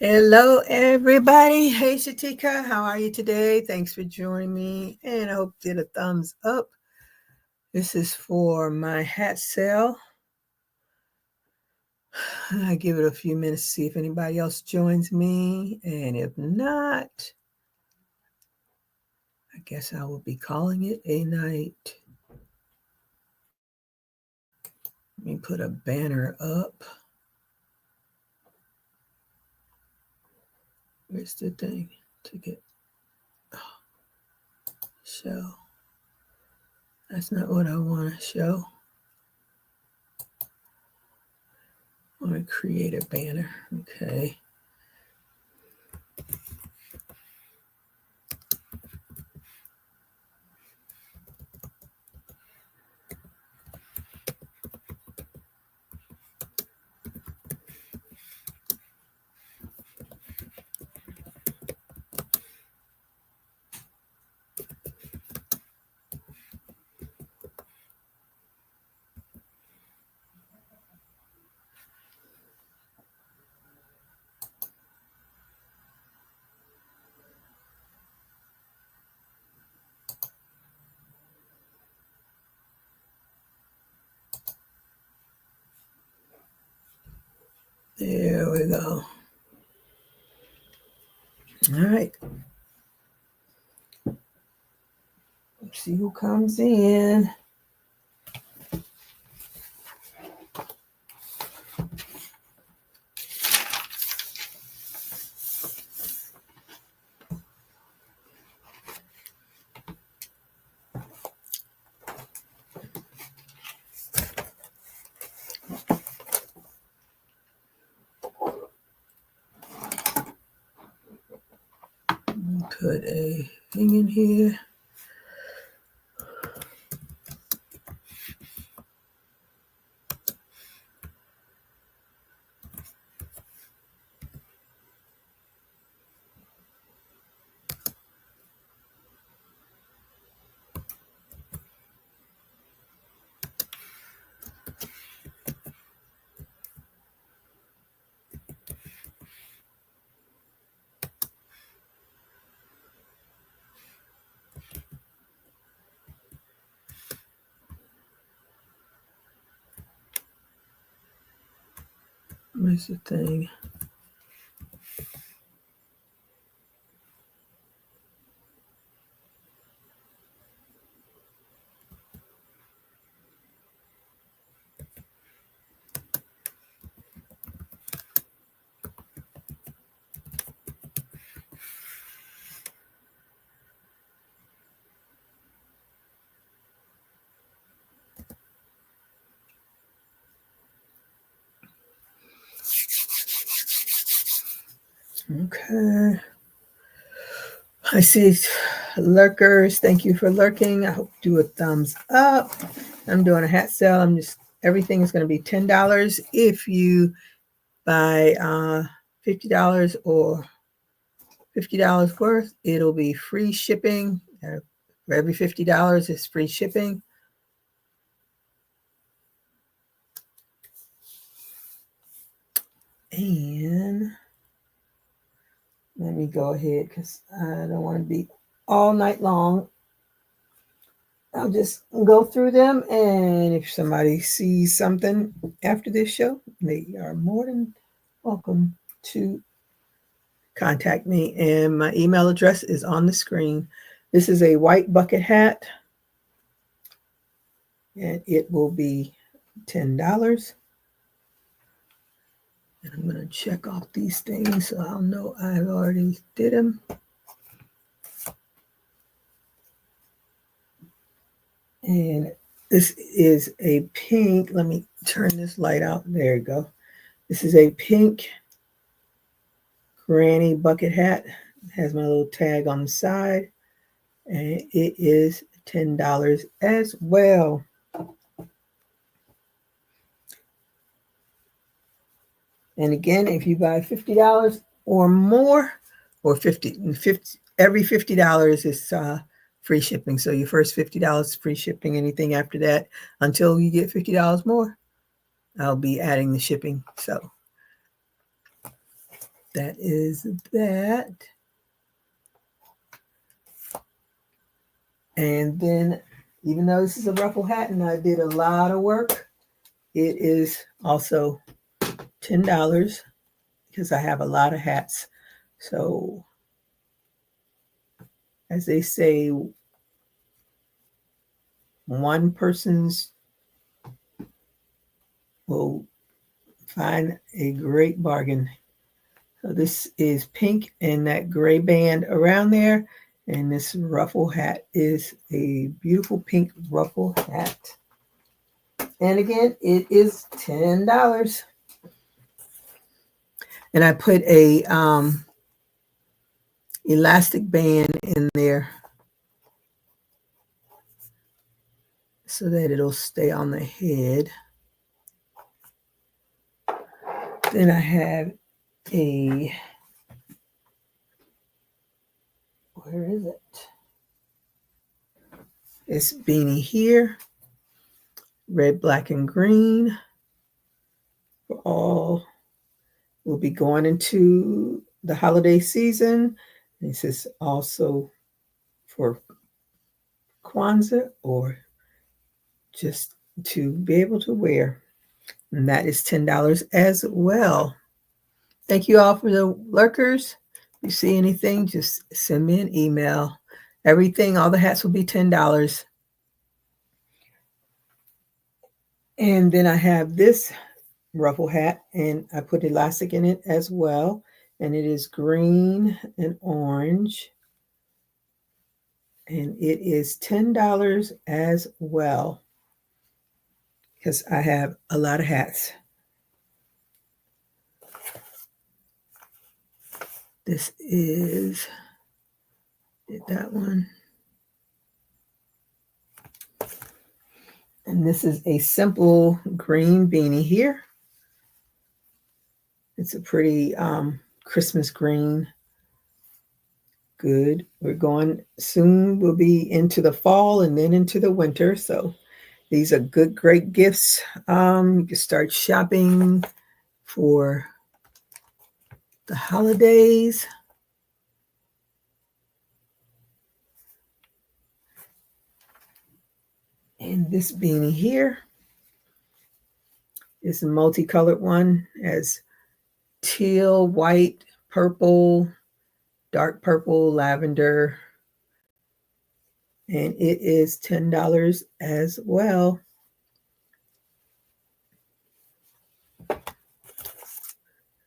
Hello, everybody. Hey, Shatika. How are you today? Thanks for joining me. And I hope you did a thumbs up. This is for my hat sale. I give it a few minutes to see if anybody else joins me. And if not, I guess I will be calling it a night. Let me put a banner up. Where's the thing to get show? That's not what I want to show. I want to create a banner. Okay. There we go. All right. Let's see who comes in. Put a thing in here. Where's the thing? Okay. I see lurkers. Thank you for lurking. I hope you do a thumbs up. I'm doing a hat sale. Everything is going to be $10 if you buy $50 or $50 worth. It'll be free shipping. For every $50 is free shipping. And let me go ahead because I don't want to be all night long. I'll just go through them, and if somebody sees something after this show, they are more than welcome to contact me. And my email address is on the screen. This is a white bucket hat, and it will be $10. And I'm going to check off these things so I'll know I've already did them. And this is a pink. Let me turn this light out. There you go. This is a pink granny bucket hat. It has my little tag on the side. And it is $10 as well. And again, if you buy $50 or more, or every $50 is free shipping. So your first $50 is free shipping. Anything after that, until you get $50 more, I'll be adding the shipping. So that is that. And then, even though this is a ruffle hat and I did a lot of work, it is also $10 because I have a lot of hats. So, as they say, one person's will find a great bargain. So this is pink and that gray band around there. And this ruffle hat is a beautiful pink ruffle hat. And again, it is $10. And I put a elastic band in there so that it'll stay on the head. Then I have a, where is it? This beanie here, red, black, and green. For all, we'll be going into the holiday season. This is also for Kwanzaa or just to be able to wear. And that is $10 as well. Thank you all for the lurkers. If you see anything, just send me an email. Everything, all the hats will be $10. And then I have this ruffle hat, and I put elastic in it as well. And it is green and orange. And it is $10 as well because I have a lot of hats. This is that one. And this is a simple green beanie here. It's a pretty Christmas green. Good. We're going soon. We'll be into the fall and then into the winter. So these are good, great gifts. You can start shopping for the holidays. And this beanie here is a multicolored one, as teal, white, purple, dark purple, lavender. And it is $10 as well.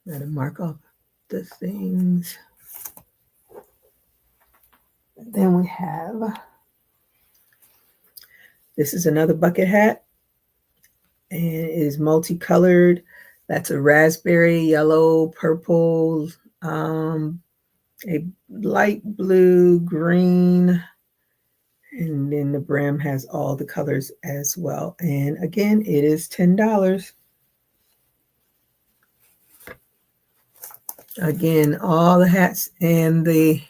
Gotta mark off the things. Then we have, this is another bucket hat. And it is multicolored. That's a raspberry, yellow, purple, a light blue, green, and then the brim has all the colors as well. And again, it is $10. Again, all the hats and the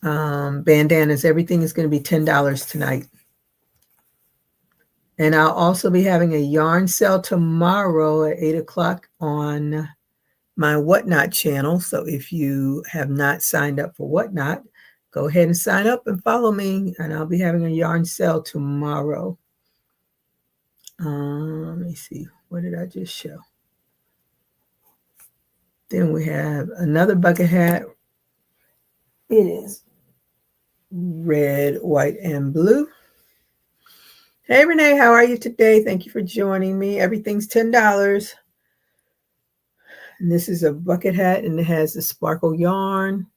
bandanas, everything is going to be $10 tonight. And I'll also be having a yarn sale tomorrow at 8 o'clock on my Whatnot channel. So if you have not signed up for Whatnot, go ahead and sign up and follow me. And I'll be having a yarn sale tomorrow. Let me see. What did I just show? Then we have another bucket hat. It is red, white, and blue. Hey, Renee, how are you today? Thank you for joining me. Everything's $10. And this is a bucket hat, and it has the sparkle yarn.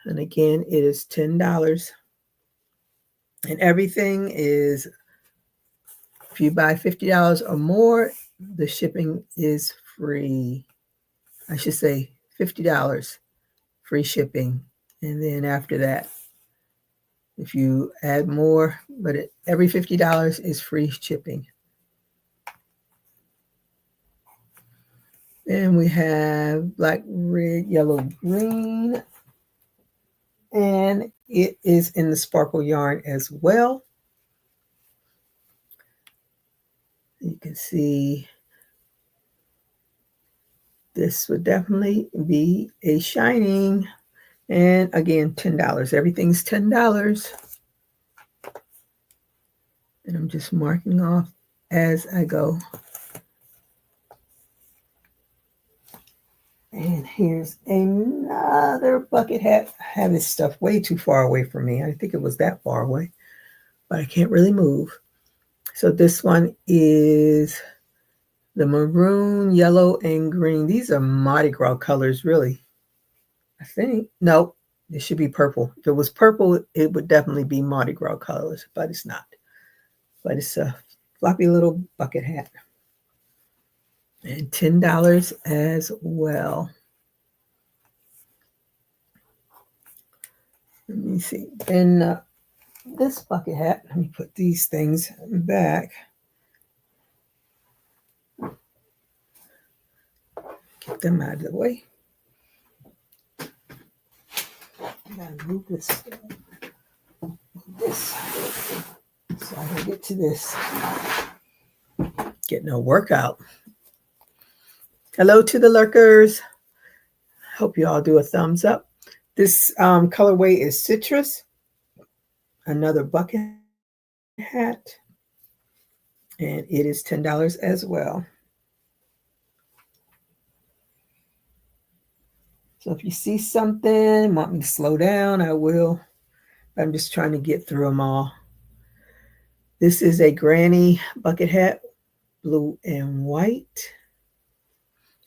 And again, it is $10. And everything is, if you buy $50 or more, the shipping is free. I should say $50, free shipping. And then after that, if you add more, but every $50 is free shipping. Then we have black, red, yellow, green. And it is in the sparkle yarn as well. You can see This would definitely be a shining. And again, $10. Everything's $10. And I'm just marking off as I go. And here's another bucket hat. I have this stuff way too far away from me. I think it was that far away, but I can't really move. So this one is the maroon, yellow, and green. These are Mardi Gras colors, really. I think. No, it should be purple. If it was purple, it would definitely be Mardi Gras colors, but it's not. But it's a floppy little bucket hat. And $10 as well. Let me see. And this bucket hat, let me put these things back. Get them out of the way. I gotta move this so I can get to this. Getting a workout. Hello to the lurkers. Hope you all do a thumbs up. This colorway is citrus. Another bucket hat. And it is $10 as well. So if you see something, want me to slow down, I will. I'm just trying to get through them all. This is a granny bucket hat, blue and white.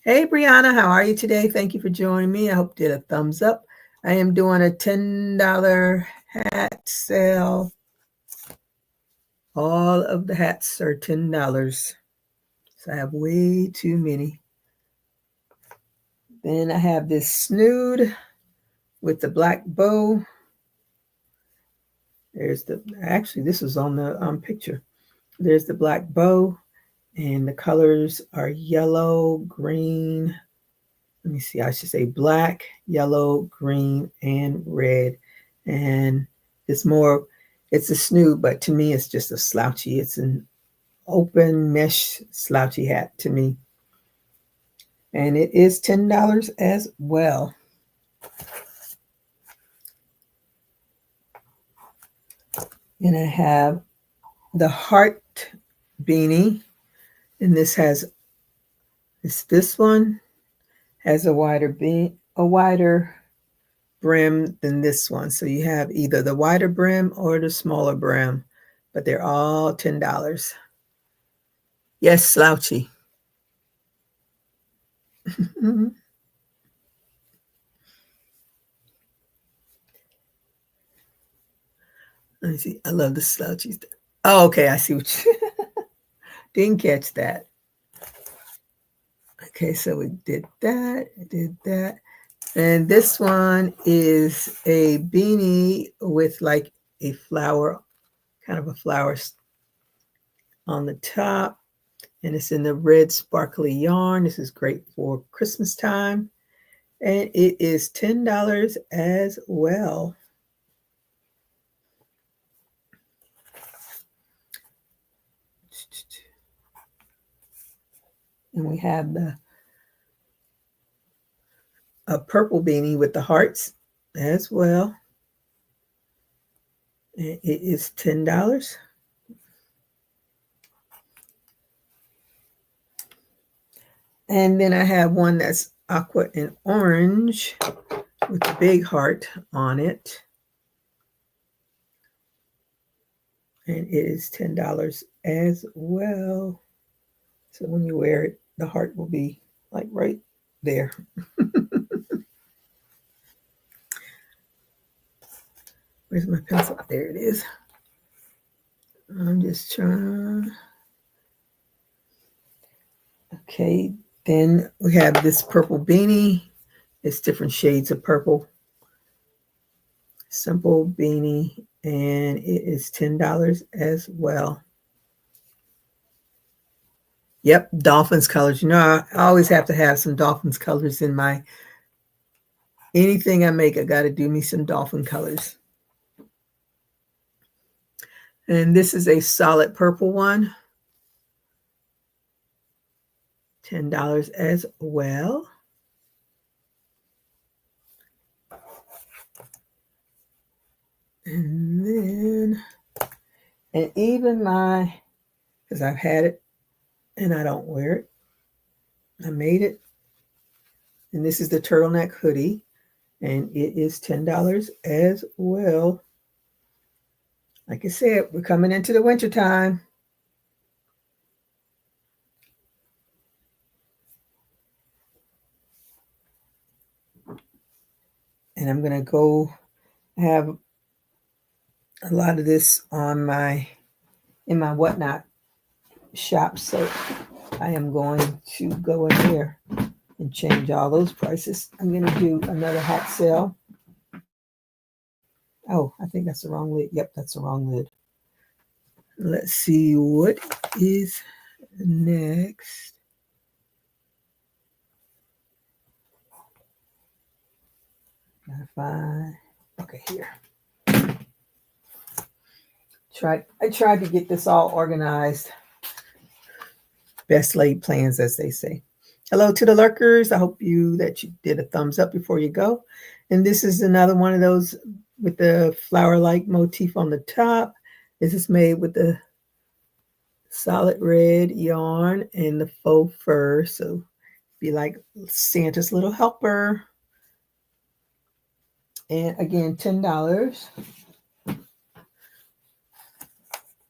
Hey, Brianna, how are you today? Thank you for joining me. I hope you did a thumbs up. I am doing a $10 hat sale. All of the hats are $10. So I have way too many. Then I have this snood with the black bow. There's the, actually, this was on the picture. There's the black bow, and the colors are yellow, green. Let me see, I should say black, yellow, green, and red. And it's more, it's a snood, but to me, it's just a slouchy. It's an open mesh slouchy hat to me. And it is $10 as well. And I have the heart beanie, and this one has a wider brim than this one. So you have either the wider brim or the smaller brim, but they're all $10. Yes, slouchy. Let me see. I love the slouchies. Oh, okay. I see what you didn't catch that. Okay, so we did that. And this one is a beanie with like a flower, kind of a flower on the top. And it's in the red sparkly yarn. This is great for Christmas time. And it is $10 as well. And we have a purple beanie with the hearts as well. And it is $10. And then I have one that's aqua and orange with a big heart on it. And it is $10 as well. So when you wear it, the heart will be like right there. Where's my pencil? There it is. I'm just trying. Okay, then we have this purple beanie. It's different shades of purple. Simple beanie, and it is $10 as well. Yep, dolphins colors. You know, I always have to have some dolphins colors in my anything I make. I got to do me some dolphin colors. And this is a solid purple one. $10 as well. And then, and even my, because I've had it and I don't wear it, I made it. And this is the turtleneck hoodie, and it is $10 as well. Like I said, we're coming into the winter time. And I'm going to go have a lot of this on in my whatnot shop. So I am going to go in there and change all those prices. I'm going to do another hat sale. Oh, I think that's the wrong lid. Yep, that's the wrong lid. Let's see what is next. Gotta find, okay, here. I tried to get this all organized. Best laid plans, as they say. Hello to the lurkers. I hope that you did a thumbs up before you go. And this is another one of those with the flower-like motif on the top. This is made with the solid red yarn and the faux fur. So be like Santa's little helper. And again, $10.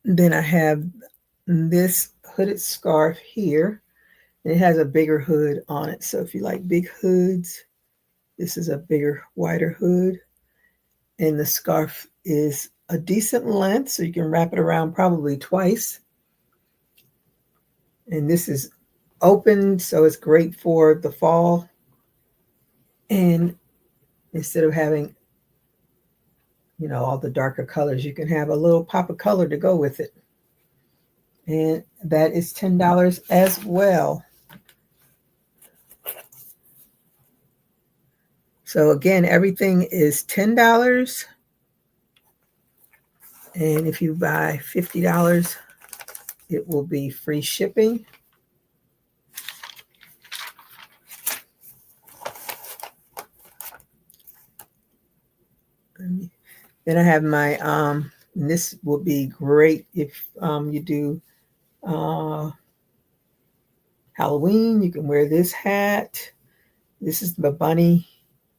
Then I have this hooded scarf here. It has a bigger hood on it. So if you like big hoods, this is a bigger, wider hood. And the scarf is a decent length, so you can wrap it around probably twice. And this is open, so it's great for the fall. And instead of having, all the darker colors, you can have a little pop of color to go with it. And that is $10 as well. So again, everything is $10. And if you buy $50, it will be free shipping. Then I have my, and this will be great if you do Halloween. You can wear this hat. This is the bunny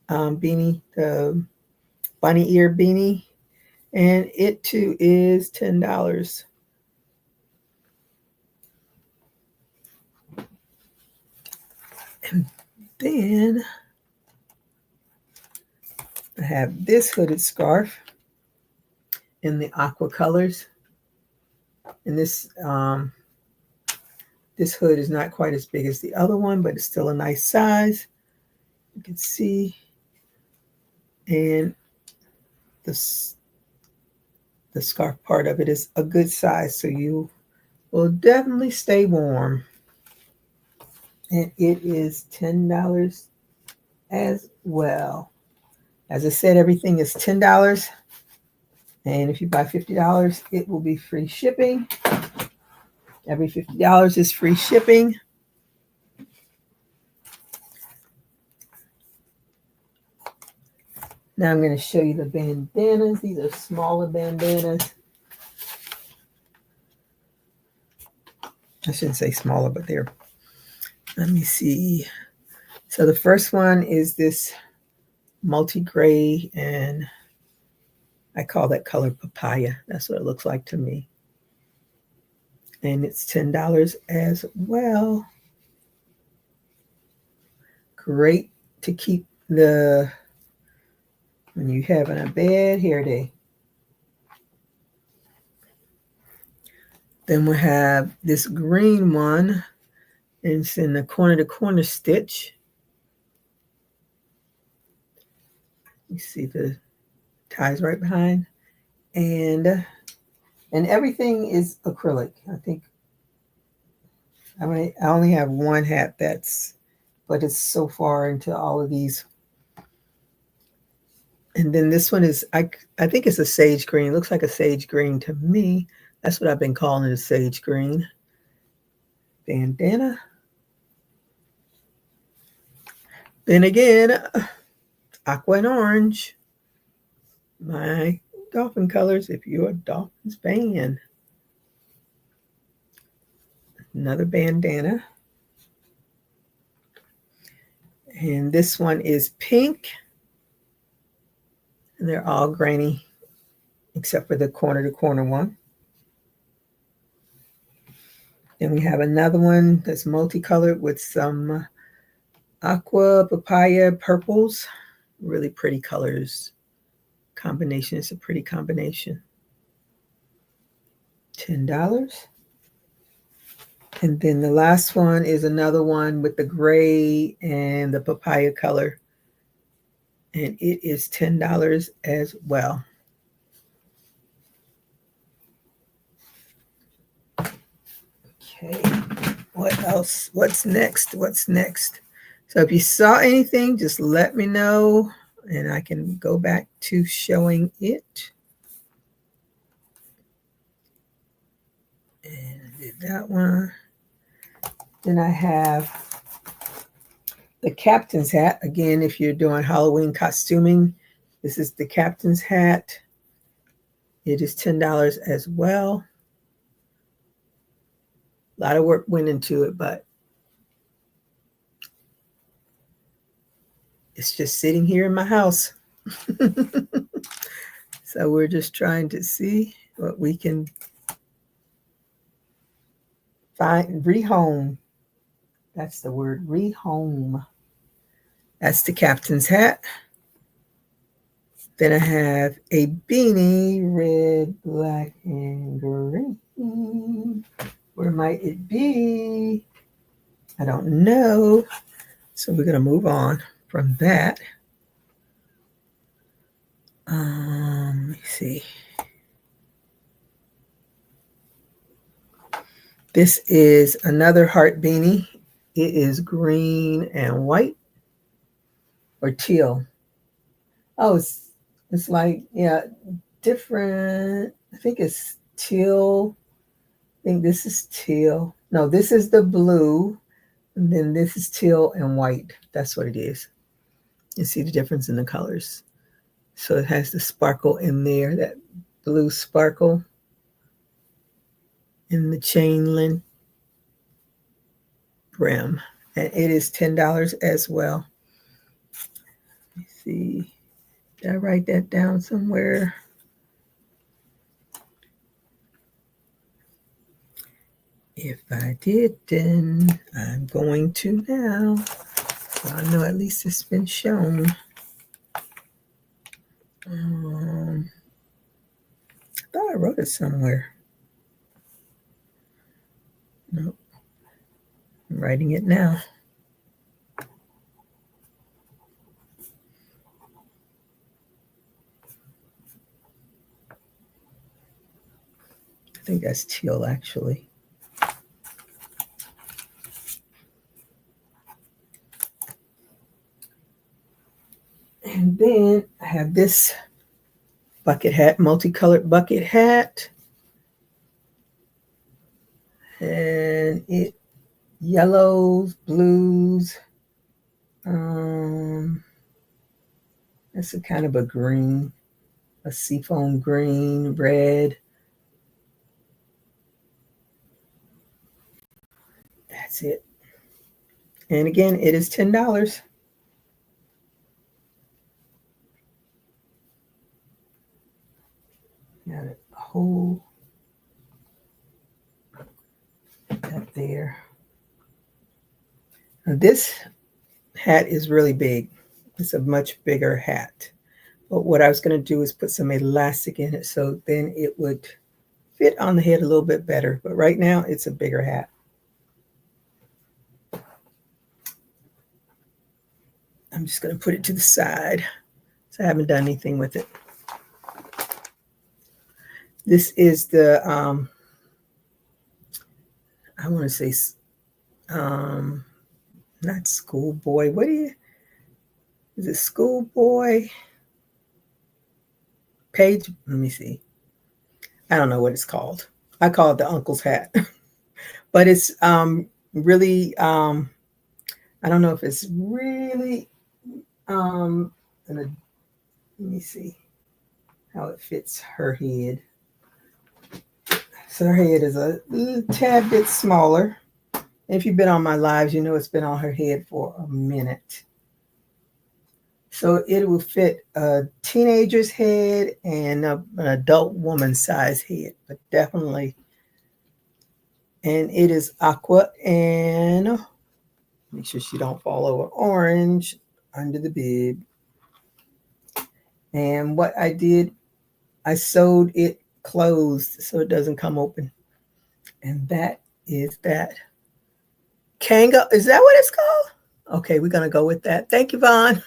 beanie, the bunny ear beanie. And it too is $10. And then I have this hooded scarf in the aqua colors. And this this hood is not quite as big as the other one, but it's still a nice size. You can see. And the scarf part of it is a good size, so you will definitely stay warm. And it is $10 as well. As I said, everything is $10. And if you buy $50, it will be free shipping. Every $50 is free shipping. Now I'm going to show you the bandanas. These are smaller bandanas. I shouldn't say smaller, but they're, let me see. So the first one is this multi-gray, and I call that color papaya. That's what it looks like to me. And it's $10 as well. Great to keep when you having a bad hair day. Then we have this green one. And it's in the corner to corner stitch. You see the ties right behind. And everything is acrylic. I think I only have one hat but it's so far into all of these. And then this one is, I think it's a sage green. It looks like a sage green to me. That's what I've been calling it, a sage green. Bandana. Then again, aqua and orange. My dolphin colors if you're a Dolphins fan. Another bandana. And this one is pink. And they're all grainy except for the corner to corner one. Then we have another one that's multicolored with some aqua, papaya, purples. Really pretty colors. Combination. It's a pretty combination. $10. And then the last one is another one with the gray and the papaya color. And it is $10 as well. Okay, what else? What's next? What's next? So if you saw anything, just let me know and I can go back to showing it. And I did that one. Then I have the captain's hat. Again, if you're doing Halloween costuming, this is the captain's hat. It is $10 as well. A lot of work went into it, but it's just sitting here in my house. So we're just trying to see what we can find. Rehome. That's the word, rehome. That's the captain's hat. Then I have a beanie, red, black, and green. Where might it be? I don't know. So we're going to move on from that. Let me see. This is another heart beanie. It is green and white or teal. Oh, it's like, yeah, different. I think it's teal. I think this is teal. No, this is the blue. And then this is teal and white. That's what it is. You see the difference in the colors. So it has the sparkle in there, that blue sparkle in the chain link brim. And it is $10 as well. Let me see. Did I write that down somewhere? If I didn't, I'm going to now. So I know at least it's been shown. I thought I wrote it somewhere. Nope. I'm writing it now. I think that's teal, actually. And then I have this bucket hat, multicolored bucket hat. And it yellows, blues. That's a kind of a green, a seafoam green, red. That's it. And again, it is $10. Got a hole up there. Now this hat is really big. It's a much bigger hat. But what I was going to do is put some elastic in it so then it would fit on the head a little bit better. But right now it's a bigger hat. I'm just going to put it to the side. So I haven't done anything with it. This is the, I want to say, not schoolboy. What is it schoolboy? Page, let me see. I don't know what it's called. I call it the uncle's hat. But it's really, I don't know if it's really, let me see. how it fits her head. So her head is a tad bit smaller. If you've been on my lives, you know it's been on her head for a minute. So it will fit a teenager's head and an adult woman's size head, but definitely. And it is aqua and make sure she don't fall over, orange under the bib. And what I did, I sewed it closed so it doesn't come open. And that is that. Kanga, is that what it's called? Okay, we're going to go with that. Thank you, Vaughn.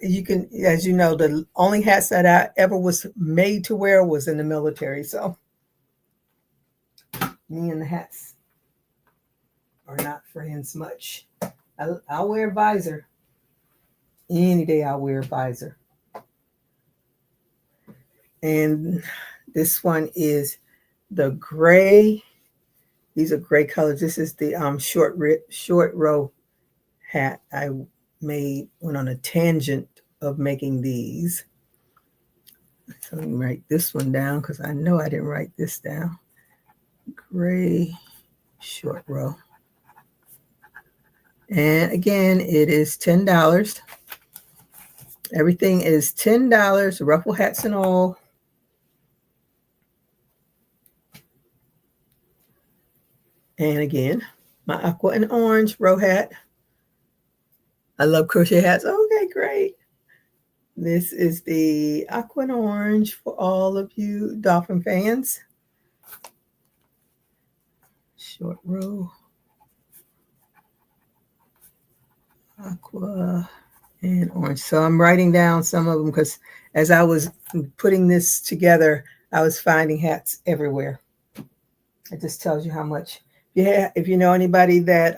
You can, as you know, the only hats that I ever was made to wear was in the military. So me and the hats are not friends much. I'll wear a visor. Any day I'll wear a visor. And this one is the gray. These are gray colors. This is the short row hat. I went on a tangent of making these. So let me write this one down because I know I didn't write this down. Gray short row. And again, it is $10. Everything is $10, ruffle hats and all. And again, my aqua and orange row hat. I love crochet hats. Okay, great. This is the aqua and orange for all of you dolphin fans. Short row. Aqua and orange. So I'm writing down some of them because as I was putting this together, I was finding hats everywhere. It just tells you how much. Yeah, if you know anybody that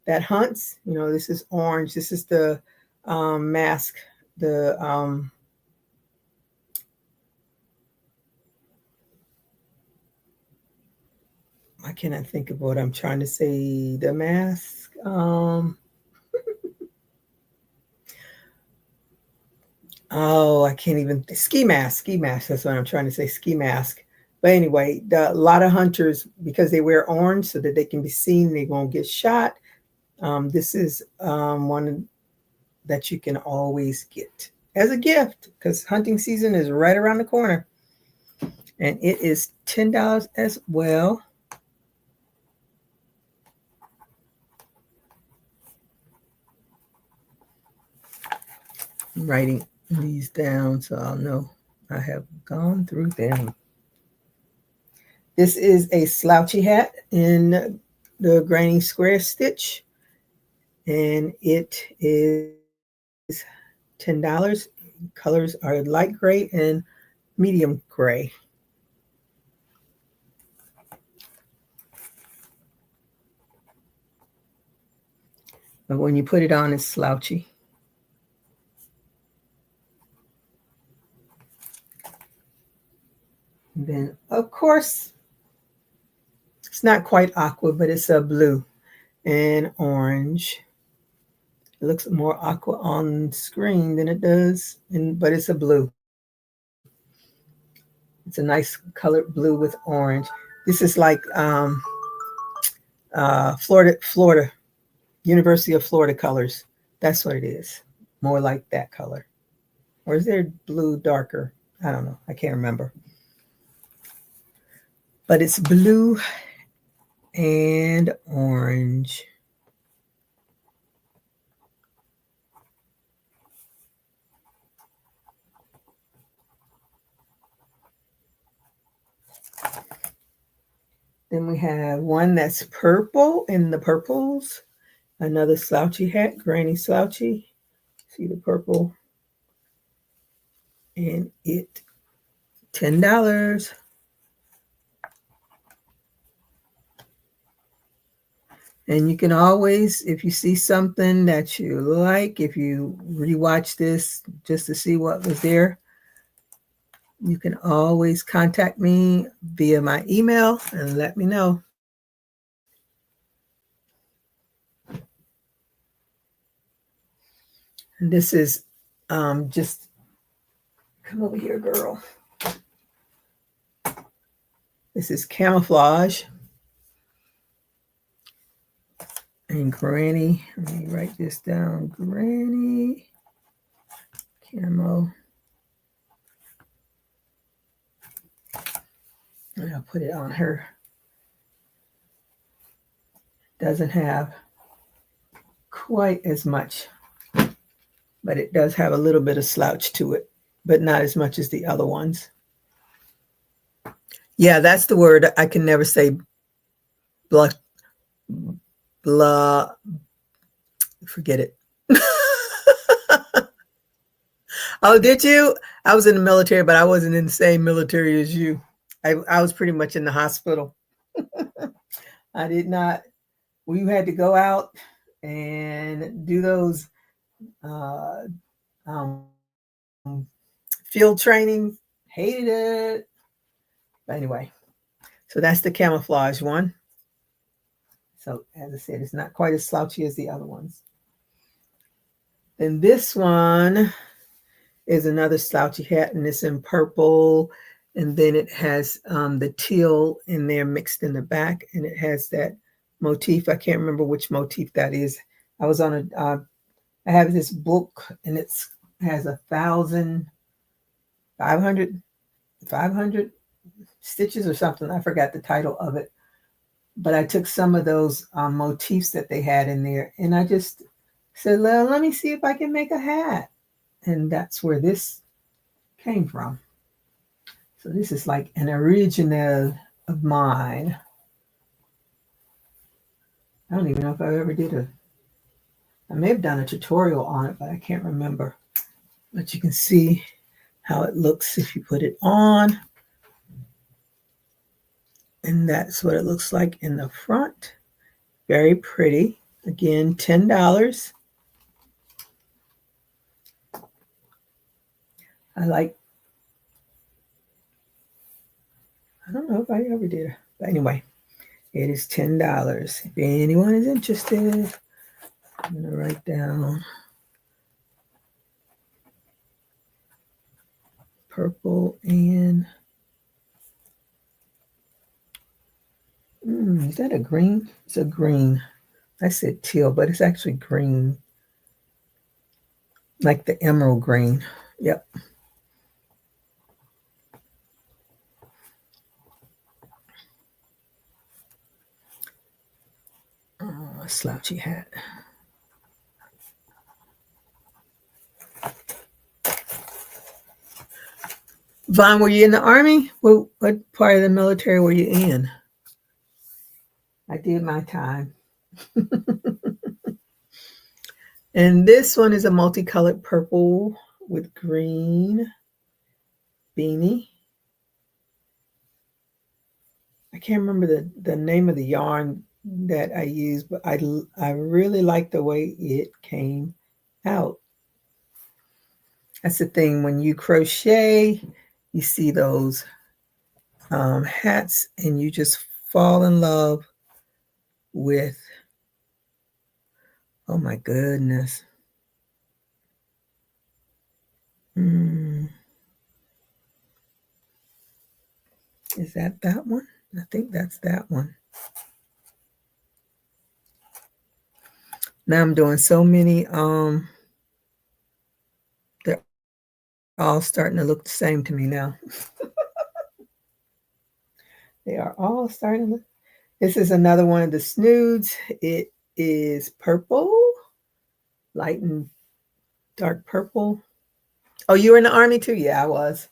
that hunts, you know, this is orange. This is the mask. The why can't I think of what I'm trying to say? The mask. Oh, I can't even ski mask. Ski mask. That's what I'm trying to say. Ski mask. But anyway, a lot of hunters, because they wear orange so that they can be seen, they won't get shot. This is one that you can always get as a gift because hunting season is right around the corner. And it is $10 as well. I'm writing these down so I'll know I have gone through them. This is a slouchy hat in the granny square stitch. And it is $10. Colors are light gray and medium gray. But when you put it on, it's slouchy. And then, of course, it's not quite aqua, but it's a blue and orange. It looks more aqua on screen than it does, but it's a blue. It's a nice colored blue with orange. This is like Florida, University of Florida colors. That's what it is. More like that color. Or is there blue darker? I don't know. I can't remember. But it's blue and orange. Then we have one that's purple in the purples. Another slouchy hat, granny slouchy. See the purple. And it $10. And you can always, if you see something that you like, if you rewatch this just to see what was there, you can always contact me via my email and let me know. And this is Just come over here, girl. This is camouflage. And Granny, let me write this down. Granny camo. And I'll put it on her. Doesn't have quite as much, but it does have a little bit of slouch to it, but not as much as the other ones. Yeah, that's the word. I can never say blah, blah, forget it. Oh, did you? I was in the military, but I wasn't in the same military as you. I was pretty much in the hospital. I did not. We had to go out and do those field training. Hated it. But anyway, so that's the camouflage one. So as I said, it's not quite as slouchy as the other ones. And this one is another slouchy hat, and it's in purple. And then it has the teal in there mixed in the back, and it has that motif. I can't remember which motif that is. I was on a, I have this book, and it has 500 stitches or something. I forgot the title of it. But I took some of those motifs that they had in there, and I just said, well, let me see if I can make a hat. And that's where this came from. So this is like an original of mine. I don't even know if I ever did I may have done a tutorial on it, but I can't remember. But you can see how it looks if you put it on. And that's what it looks like in the front. Very pretty. Again, $10. I don't know if I ever did. But anyway, it is $10. If anyone is interested, I'm going to write down purple and is that a green? It's a green. I said teal, but it's actually green. Like the emerald green. Yep. Oh, a slouchy hat. Vaughn, were you in the Army? What part of the military were you in? I did my time. And this one is a multicolored purple with green beanie. I can't remember the name of the yarn that I used, but I really like the way it came out. That's the thing, when you crochet, you see those hats and you just fall in love with, oh my goodness. Is that one? I think that's that one. Now I'm doing so many, they're all starting to look the same to me now. They are all starting to look. This is another one of the snoods. It is purple, light and dark purple. Oh, you were in the Army too? Yeah, I was.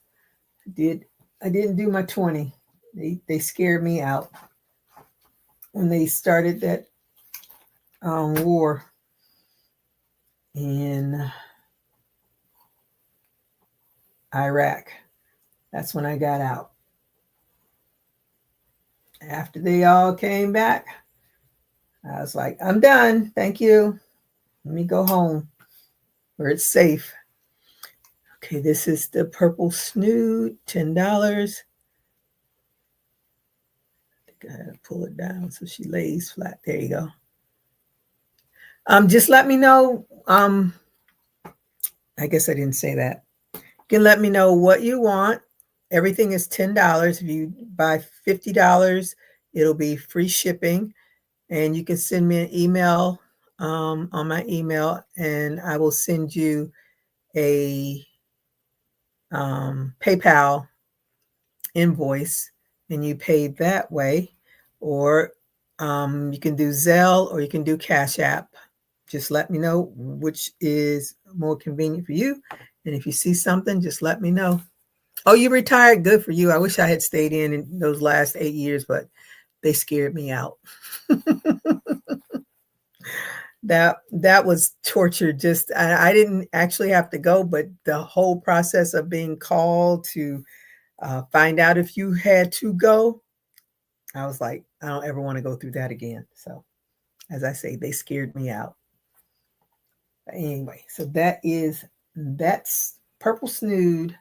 I didn't do my 20. They scared me out when they started that war in Iraq. That's when I got out. After they all came back, I was like, I'm done. Thank you. Let me go home where it's safe. Okay, this is the purple snood, $10. I think I had to pull it down so she lays flat. There you go. Just let me know I guess I didn't say that. You can let me know what you want. Everything is $10. If you buy $50, it'll be free shipping. And you can send me an email on my email, and I will send you a PayPal invoice, and you pay that way. Or you can do Zelle, or you can do Cash App. Just let me know which is more convenient for you. And if you see something, just let me know. Oh, you retired? Good for you. I wish I had stayed in those last 8 years, but they scared me out. That was torture. Just I didn't actually have to go, but the whole process of being called to find out if you had to go, I was like, I don't ever want to go through that again. So, as I say, they scared me out. But anyway, so that's Purple Snood.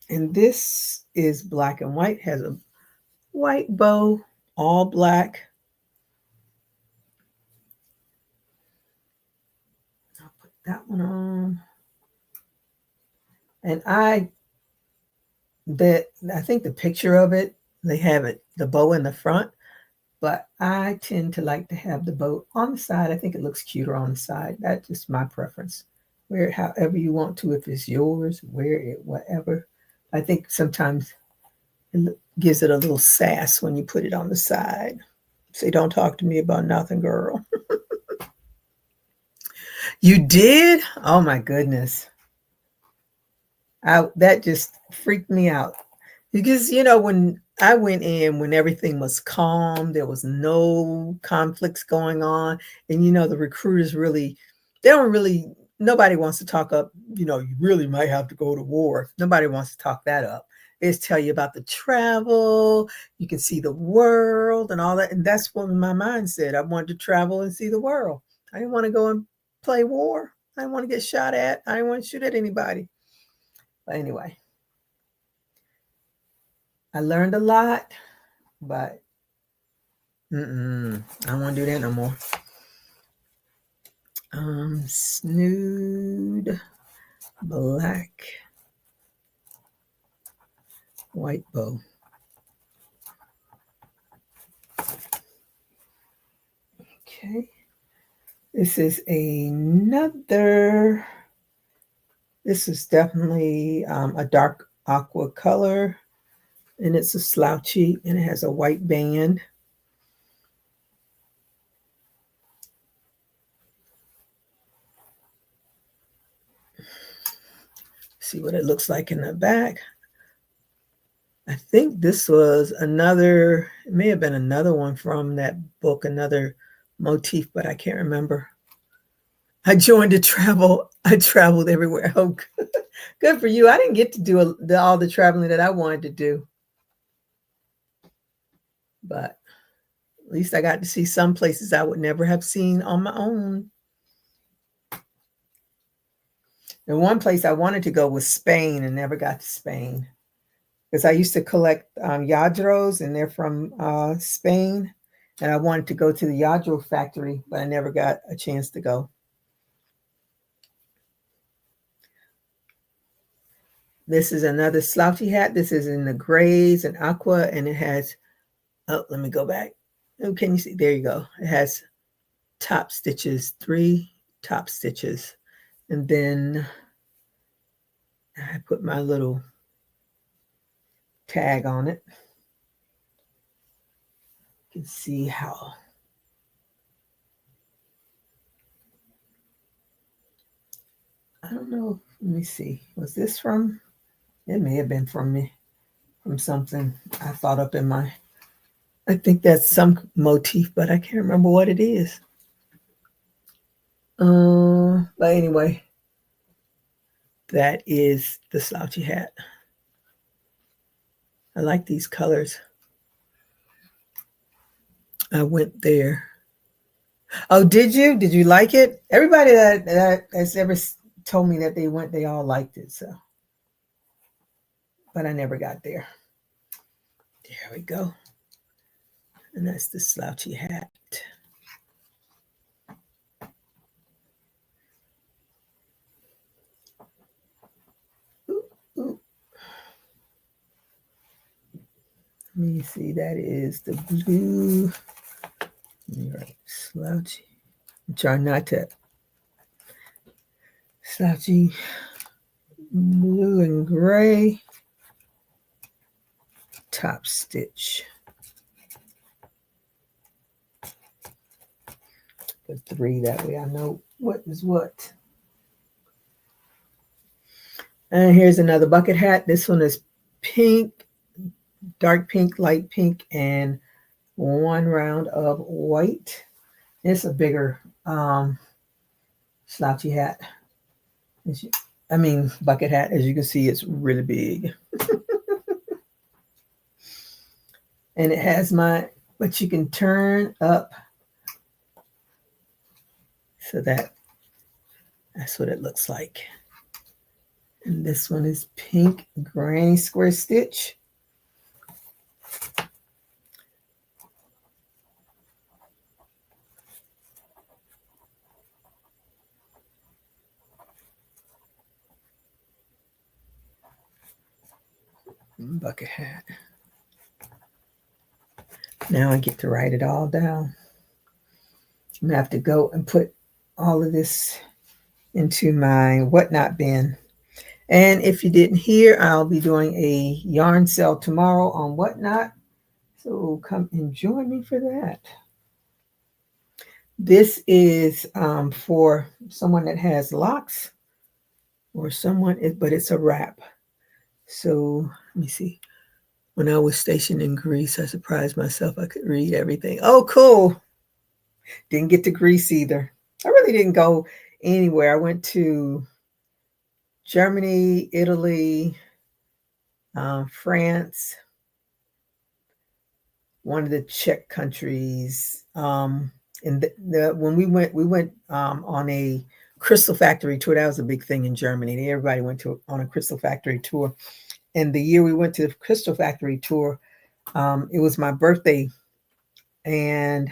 And this is black and white, has a white bow, all black. I'll put that one on. And I think the picture of it, they have it, the bow in the front, but I tend to like to have the bow on the side. I think it looks cuter on the side. That's just my preference. Wear it however you want to. If it's yours, wear it whatever. I think sometimes it gives it a little sass when you put it on the side. Say, don't talk to me about nothing, girl. You did? Oh my goodness. That just freaked me out. Because, when I went in, when everything was calm, there was no conflicts going on. And, the recruiters nobody wants to talk up, you really might have to go to war. Nobody wants to talk that up. They just tell you about the travel, you can see the world and all that. And that's what my mind said. I wanted to travel and see the world. I didn't want to go and play war. I didn't want to get shot at. I didn't want to shoot at anybody. But anyway. I learned a lot, but I don't want to do that no more. Snood, black, white bow. Okay. This is this is definitely a dark aqua color, and it's a slouchy, and it has a white band. See what it looks like in the back. I think this was it may have been another one from that book, another motif, but I can't remember. I joined a travel. I traveled everywhere. Oh, good for you. I didn't get to do all the traveling that I wanted to do. But at least I got to see some places I would never have seen on my own. And one place I wanted to go was Spain, and never got to Spain. Because I used to collect Yadros, and they're from Spain. And I wanted to go to the Yadro factory, but I never got a chance to go. This is another slouchy hat. This is in the grays and aqua, and it has, let me go back. Oh, can you see? There you go. It has top stitches, 3 top stitches. And then I put my little tag on it. You can see how I don't know. Let me see. Was this from? It may have been from something I thought up in my. I think that's some motif, but I can't remember what it is. But anyway, that is the slouchy hat. I like these colors. I went there. Oh, did you? Did you like it? Everybody that has ever told me that they went, they all liked it. So, but I never got there. There we go. And that's the slouchy hat. me see, that is the blue. Right, slouchy. Try not to slouchy blue and gray top stitch. Put 3 that way I know what is what. And here's another bucket hat. This one is pink, dark pink, light pink, and 1 round of white. It's a bigger slouchy hat. Bucket hat. As you can see, it's really big. And it has but you can turn up so that's what it looks like. And this one is pink granny square stitch. Bucket hat. Now I get to write it all down. I'm going to have to go and put all of this into my whatnot bin. And if you didn't hear, I'll be doing a yarn sale tomorrow on whatnot. So come and join me for that. This is for someone that has locks or but it's a wrap. So let me see. When I was stationed in Greece, I surprised myself I could read everything. Oh, cool. Didn't get to Greece either. I really didn't go anywhere. I went to Germany, Italy, France, one of the Czech countries. And when we went on a crystal factory tour. That was a big thing in Germany. Everybody went on a crystal factory tour. And the year we went to the crystal factory tour, it was my birthday, and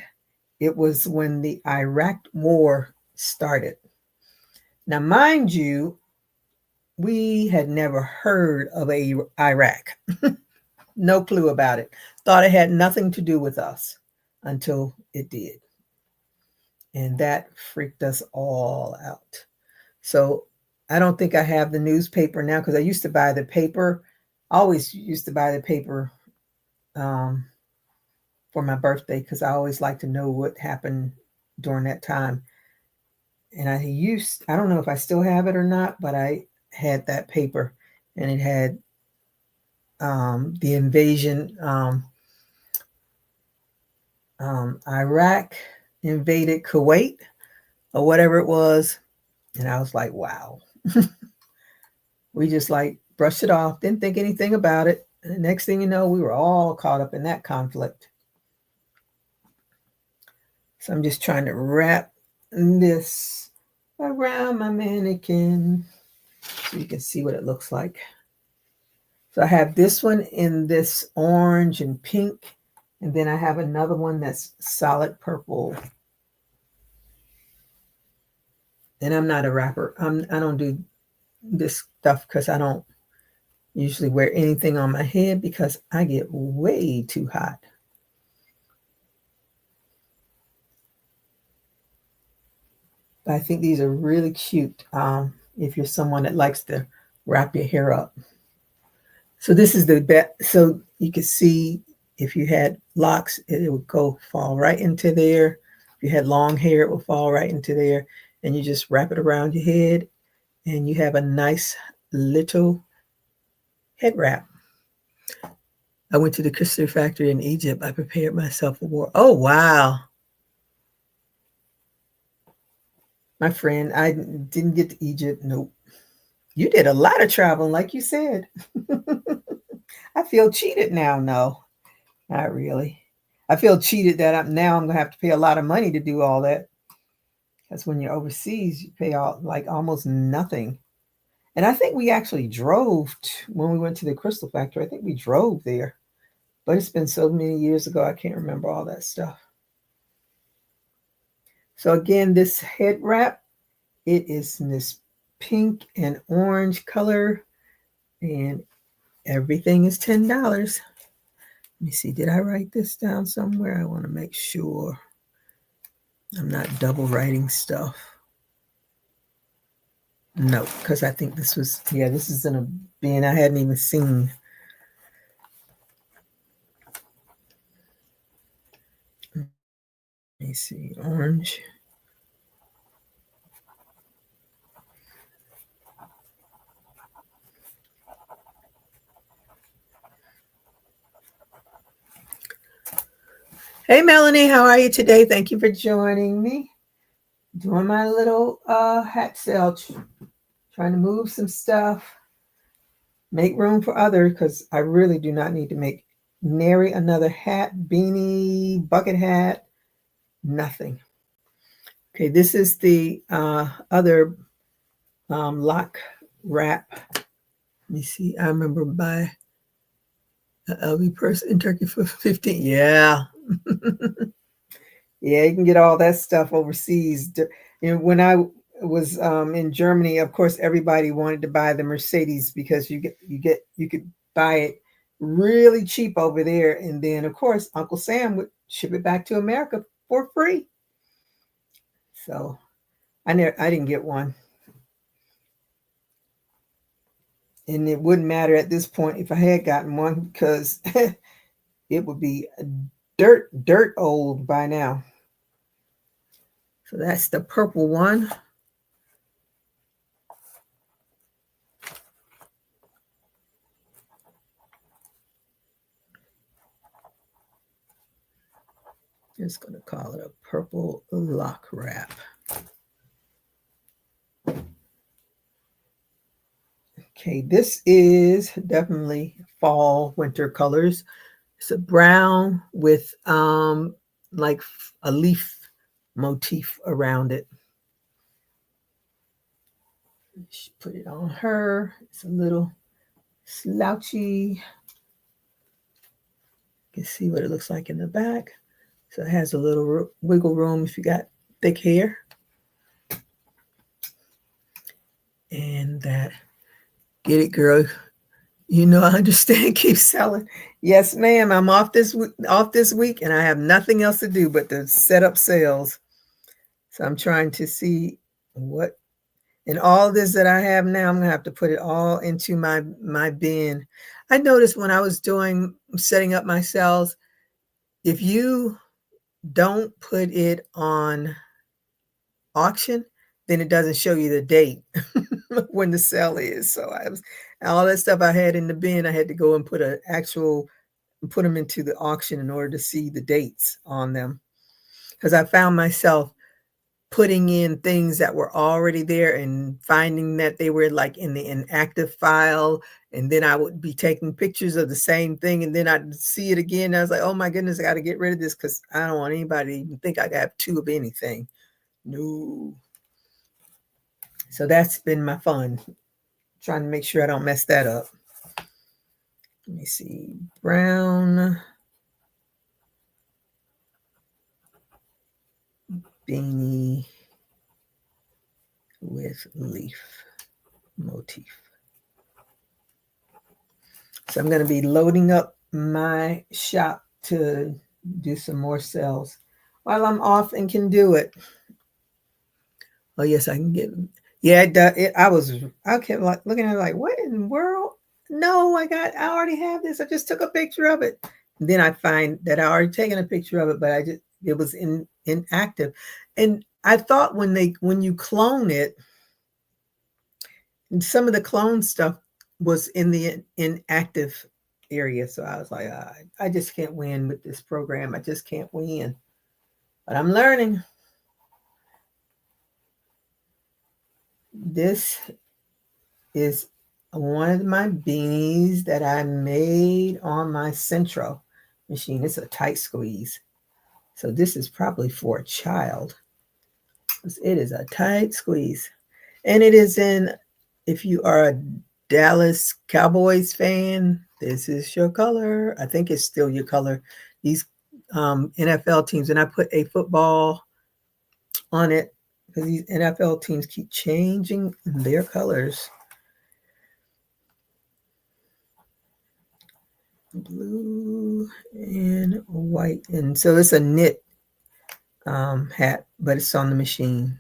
it was when the Iraq war started. Now, mind you, we had never heard of Iraq. No clue about it. Thought it had nothing to do with us until it did. And that freaked us all out. So I don't think I have the newspaper now, because I used to buy the paper. I always used to buy the paper for my birthday, because I always like to know what happened during that time. And I don't know if I still have it or not, but I had that paper, and it had the invasion. Iraq invaded Kuwait or whatever it was. And I was like, wow. We just brushed it off, didn't think anything about it. And the next thing you know, we were all caught up in that conflict. So I'm just trying to wrap this around my mannequin so you can see what it looks like. So I have this one in this orange and pink, and then I have another one that's solid purple. And I'm not a wrapper. I don't do this stuff because I don't usually wear anything on my head because I get way too hot. But I think these are really cute if you're someone that likes to wrap your hair up. So this is the best. So you can see if you had locks, it would fall right into there. If you had long hair, it would fall right into there. And you just wrap it around your head, and you have a nice little head wrap. I went to the crystal factory in Egypt. I prepared myself for war. Oh, wow. My friend, I didn't get to Egypt. Nope. You did a lot of traveling, like you said. I feel cheated now. No, not really. I feel cheated that I'm going to have to pay a lot of money to do all that. Because when you're overseas, you pay almost nothing. And I think we actually drove when we went to the crystal factory. I think we drove there. But it's been so many years ago, I can't remember all that stuff. So again, this head wrap, it is in this pink and orange color, and everything is $10. Let me see, did I write this down somewhere? I want to make sure I'm not double writing stuff. No, because I think this was, yeah, this is in a bin I hadn't even seen. Let me see, orange. Hey, Melanie, how are you today? Thank you for joining me. Doing my little hat sale, trying to move some stuff, make room for others, because I really do not need to make nary another hat, beanie, bucket hat, nothing. Okay, this is the other lock wrap. Let me see, I remember by LV purse in Turkey for 15. Yeah. Yeah, you can get all that stuff overseas. You know, when I was in Germany, of course, everybody wanted to buy the Mercedes because you could buy it really cheap over there, and then of course Uncle Sam would ship it back to America for free. So I didn't get one, and it wouldn't matter at this point if I had gotten one because it would be dirt old by now. So that's the purple one. Just going to call it a purple lock wrap. Okay, this is definitely fall winter colors. It's a brown with like a leaf motif around it. She put it on her. It's a little slouchy. You can see what it looks like in the back. So it has a little wiggle room if you got thick hair. And that, get it, girl. You know, I understand. Keep selling. Yes, ma'am. I'm off this week, and I have nothing else to do but to set up sales. So I'm trying to see what, and all this that I have now, I'm gonna have to put it all into my bin. I noticed when I was setting up my sales, if you don't put it on auction, then it doesn't show you the date when the sale is. So all that stuff I had in the bin, I had to go and put them into the auction in order to see the dates on them. Because I found myself putting in things that were already there and finding that they were like in the inactive file. And then I would be taking pictures of the same thing. And then I'd see it again. I was like, oh my goodness, I got to get rid of this because I don't want anybody to even think I have two of anything. No. So that's been my fun, trying to make sure I don't mess that up. Let me see, brown beanie with leaf motif. So I'm going to be loading up my shop to do some more sales while I'm off and can do it. Oh yes, I can get. Yeah, I kept like looking at it like, what in the world? No, I already have this. I just took a picture of it. And then I find that I already taken a picture of it, but it was inactive. And I thought when you clone it, and some of the clone stuff was in the inactive area. So I was like, I just can't win with this program. I just can't win. But I'm learning. This is one of my beanies that I made on my Centro machine. It's a tight squeeze. So this is probably for a child. It is a tight squeeze. And it is if you are a Dallas Cowboys fan, this is your color. I think it's still your color. These NFL teams, and I put a football on it because these NFL teams keep changing their colors. Blue. blue and white. And so it's a knit hat, but it's on the machine.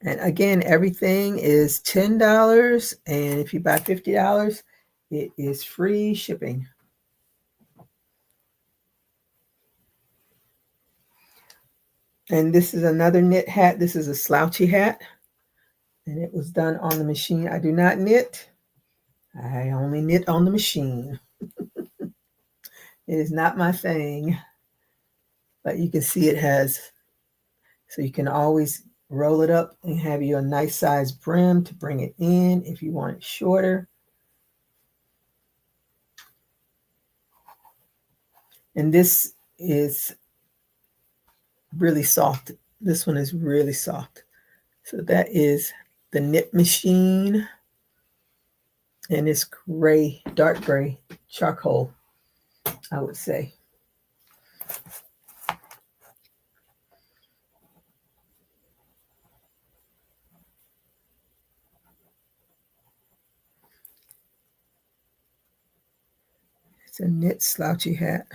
And again, everything is $10. And if you buy $50, it is free shipping. And this is another knit hat. This is a slouchy hat. And it was done on the machine. I do not knit. I only knit on the machine. It is not my thing. But you can see it has, so you can always roll it up and have you a nice size brim to bring it in if you want it shorter. And this is really soft. This one is really soft. So that is the knit machine. And it's gray, dark gray, charcoal, I would say. It's a knit slouchy hat.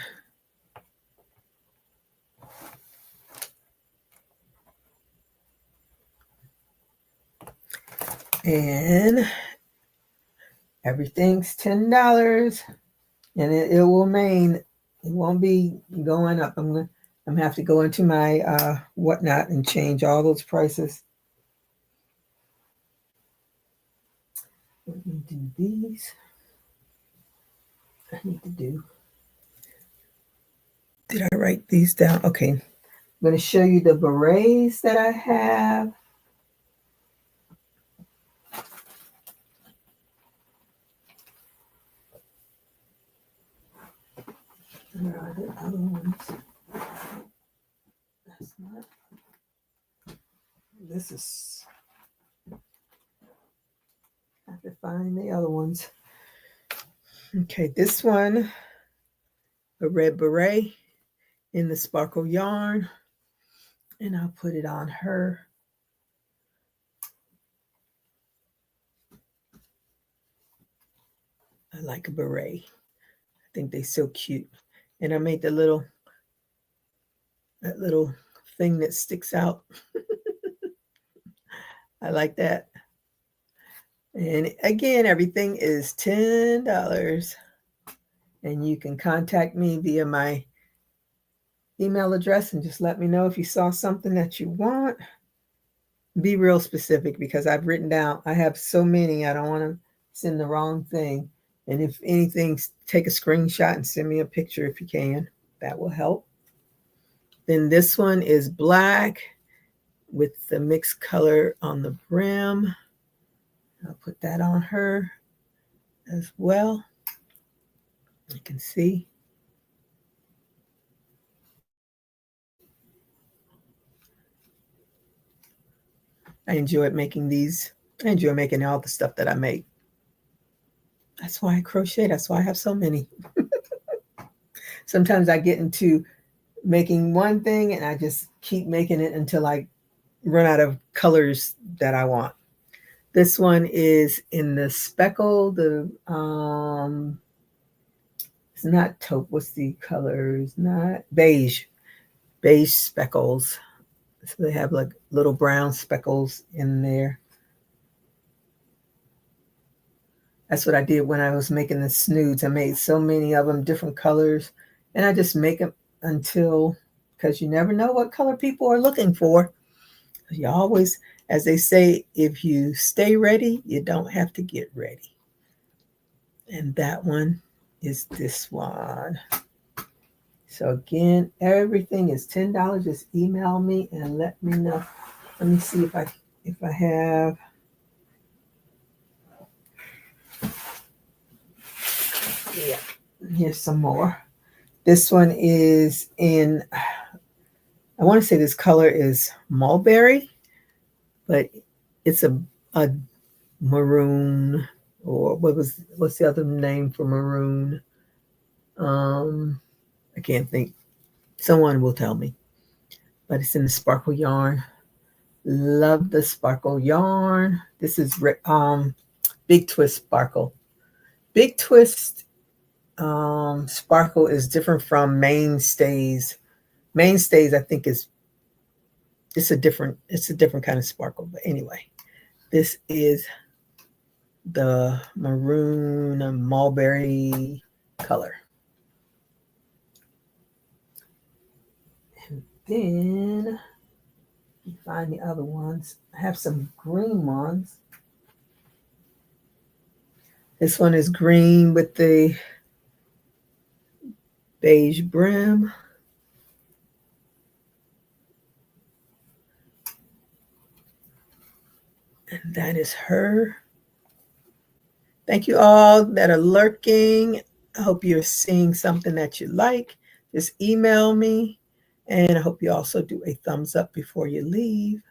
And everything's $10. And it will remain. It won't be going up. I'm gonna have to go into my whatnot and change all those prices. Let me do these. I need to do. Did I write these down? Okay. I'm going to show you the berets that I have. Where are the other ones? That's not. This is. I have to find the other ones. Okay, this one, a red beret in the sparkle yarn, and I'll put it on her. I like a beret. I think they're so cute. And I made that little thing that sticks out. I like that. And again, everything is $10. And you can contact me via my email address and just let me know if you saw something that you want. Be real specific because I've written down, I have so many, I don't want to send the wrong thing. And if anything, take a screenshot and send me a picture if you can. That will help. Then this one is black with the mixed color on the brim. I'll put that on her as well. You can see. I enjoy making these. I enjoy making all the stuff that I make. That's why I crochet. That's why I have so many. Sometimes I get into making one thing and I just keep making it until I run out of colors that I want. This one is in the speckle, it's not taupe, what's the colors? Not beige speckles. So they have like little brown speckles in there. That's what I did when I was making the snoods. I made so many of them, different colors, and I just make them until, because you never know what color people are looking for. You always, as they say, if you stay ready, you don't have to get ready. And that one is this one. So again, everything is $10. Just email me and let me know. Let me see if I have. Yeah, here's some more. This one is in, I want to say this color is mulberry, but it's a maroon, or what's the other name for maroon? I can't think. Someone will tell me. But it's in the sparkle yarn. Love the sparkle yarn. This is Big Twist Sparkle. Big Twist Sparkle is different from Mainstays. Mainstays, I think, it's a different kind of sparkle. But anyway, this is the maroon mulberry color. And then you find the other ones. I have some green ones. This one is green with the beige brim. And that is her. Thank you all that are lurking. I hope you're seeing something that you like. Just email me. And I hope you also do a thumbs up before you leave.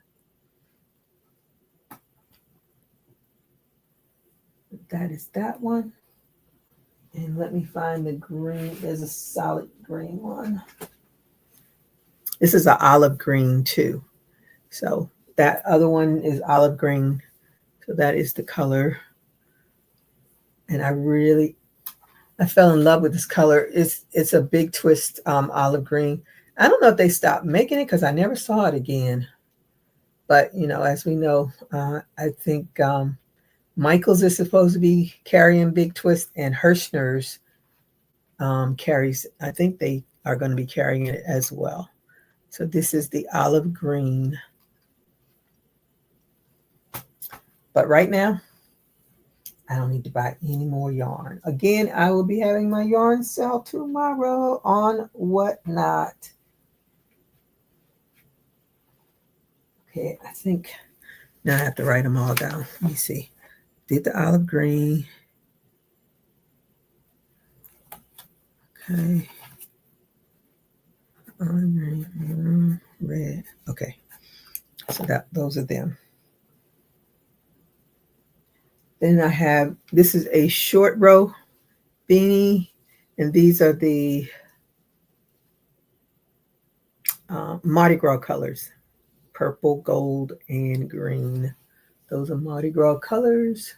That is that one. And let me find the green. There's a solid green one. This is an olive green too. So that other one is olive green. So that is the color. And I fell in love with this color. It's a Big Twist olive green. I don't know if they stopped making it because I never saw it again. But, as we know, I think Michaels is supposed to be carrying Big Twist, and Hirschner's carries. I think they are going to be carrying it as well. So this is the olive green. But right now, I don't need to buy any more yarn. Again, I will be having my yarn sale tomorrow on Whatnot. Okay, I think now I have to write them all down. Let me see. Did the olive green. Okay. Olive green, red. Okay. So those are them. Then I have, this is a short row beanie, and these are the Mardi Gras colors, purple, gold, and green. Those are Mardi Gras colors,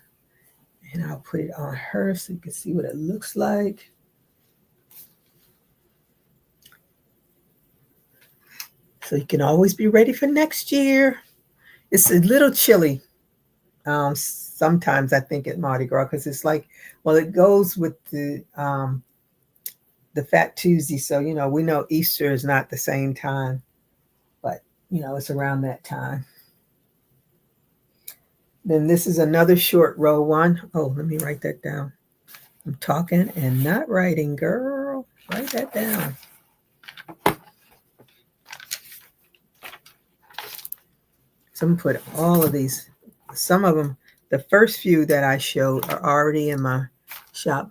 and I'll put it on her so you can see what it looks like. So you can always be ready for next year. It's a little chilly. Sometimes I think at Mardi Gras because it's like, well, it goes with the Fat Tuesday. So, we know Easter is not the same time, but, it's around that time. Then this is another short row one. Oh, let me write that down. I'm talking and not writing, girl. Write that down. So I'm going to put all of these, some of them, the first few that I showed are already in my shop.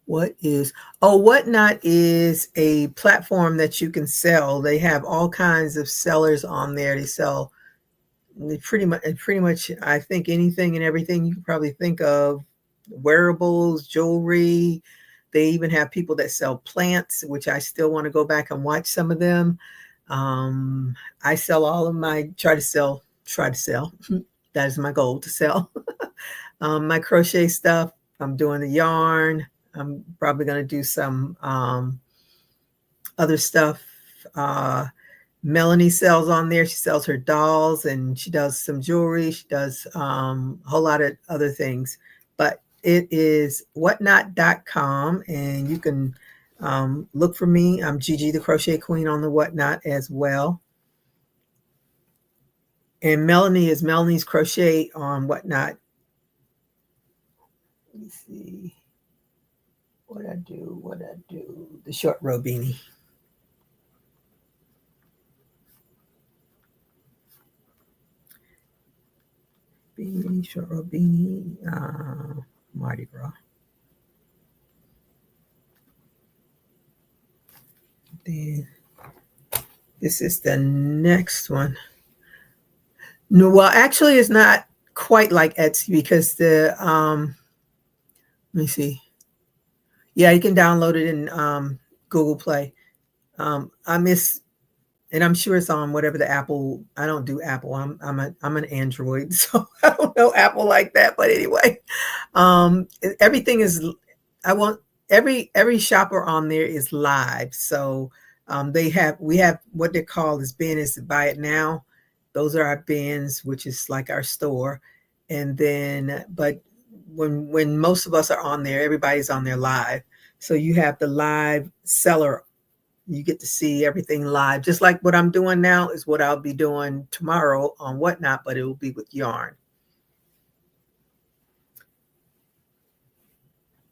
Whatnot is a platform that you can sell. They have all kinds of sellers on there. They pretty much, I think, anything and everything you can probably think of, wearables, jewelry. They even have people that sell plants, which I still want to go back and watch some of them. I sell all of my, try to sell. That is my goal, to sell my crochet stuff. I'm doing the yarn. I'm probably going to do some other stuff. Melanie sells on there. She sells her dolls and she does some jewelry. She does a whole lot of other things. But it is whatnot.com, and you can look for me. I'm Gigi the Crochet Queen on the Whatnot as well. And Melanie is Melanie's Crochet on Whatnot. Let me see what I do. The short row beanie. Short row beanie, Mardi Gras. Then this is the next one. No, well, actually, it's not quite like Etsy because the let me see. Yeah, you can download it in Google Play. I miss And I'm sure it's on whatever the Apple. I don't do Apple. I'm an Android, so I don't know Apple like that. But anyway, everything is. I want every shopper on there is live. So we have what they call as bins. Buy it now. Those are our bins, which is like our store. And then, but when most of us are on there, everybody's on there live. So you have the live seller. You get to see everything live, just like what I'm doing now is what I'll be doing tomorrow on Whatnot, but it will be with yarn.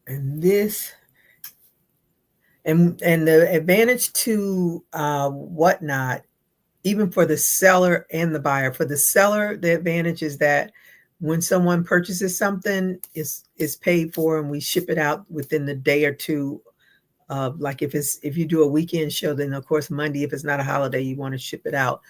And this, and the advantage to Whatnot, even for the seller and the buyer. For the seller, the advantage is that when someone purchases something, it's paid for, and we ship it out within the day or two. Like if you do a weekend show, then of course Monday, if it's not a holiday, you want to ship it out.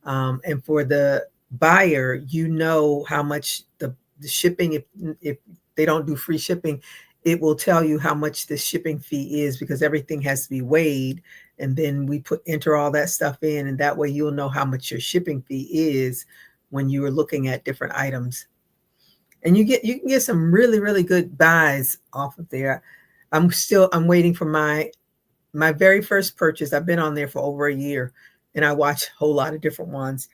And for the buyer, you know how much the shipping, if they don't do free shipping, it will tell you how much the shipping fee is, because everything has to be weighed, and then we enter all that stuff in, and that way you'll know how much your shipping fee is when you are looking at different items. And you can get some really, really good buys off of there. I'm waiting for my very first purchase. I've been on there for over a year, and I watch a whole lot of different ones.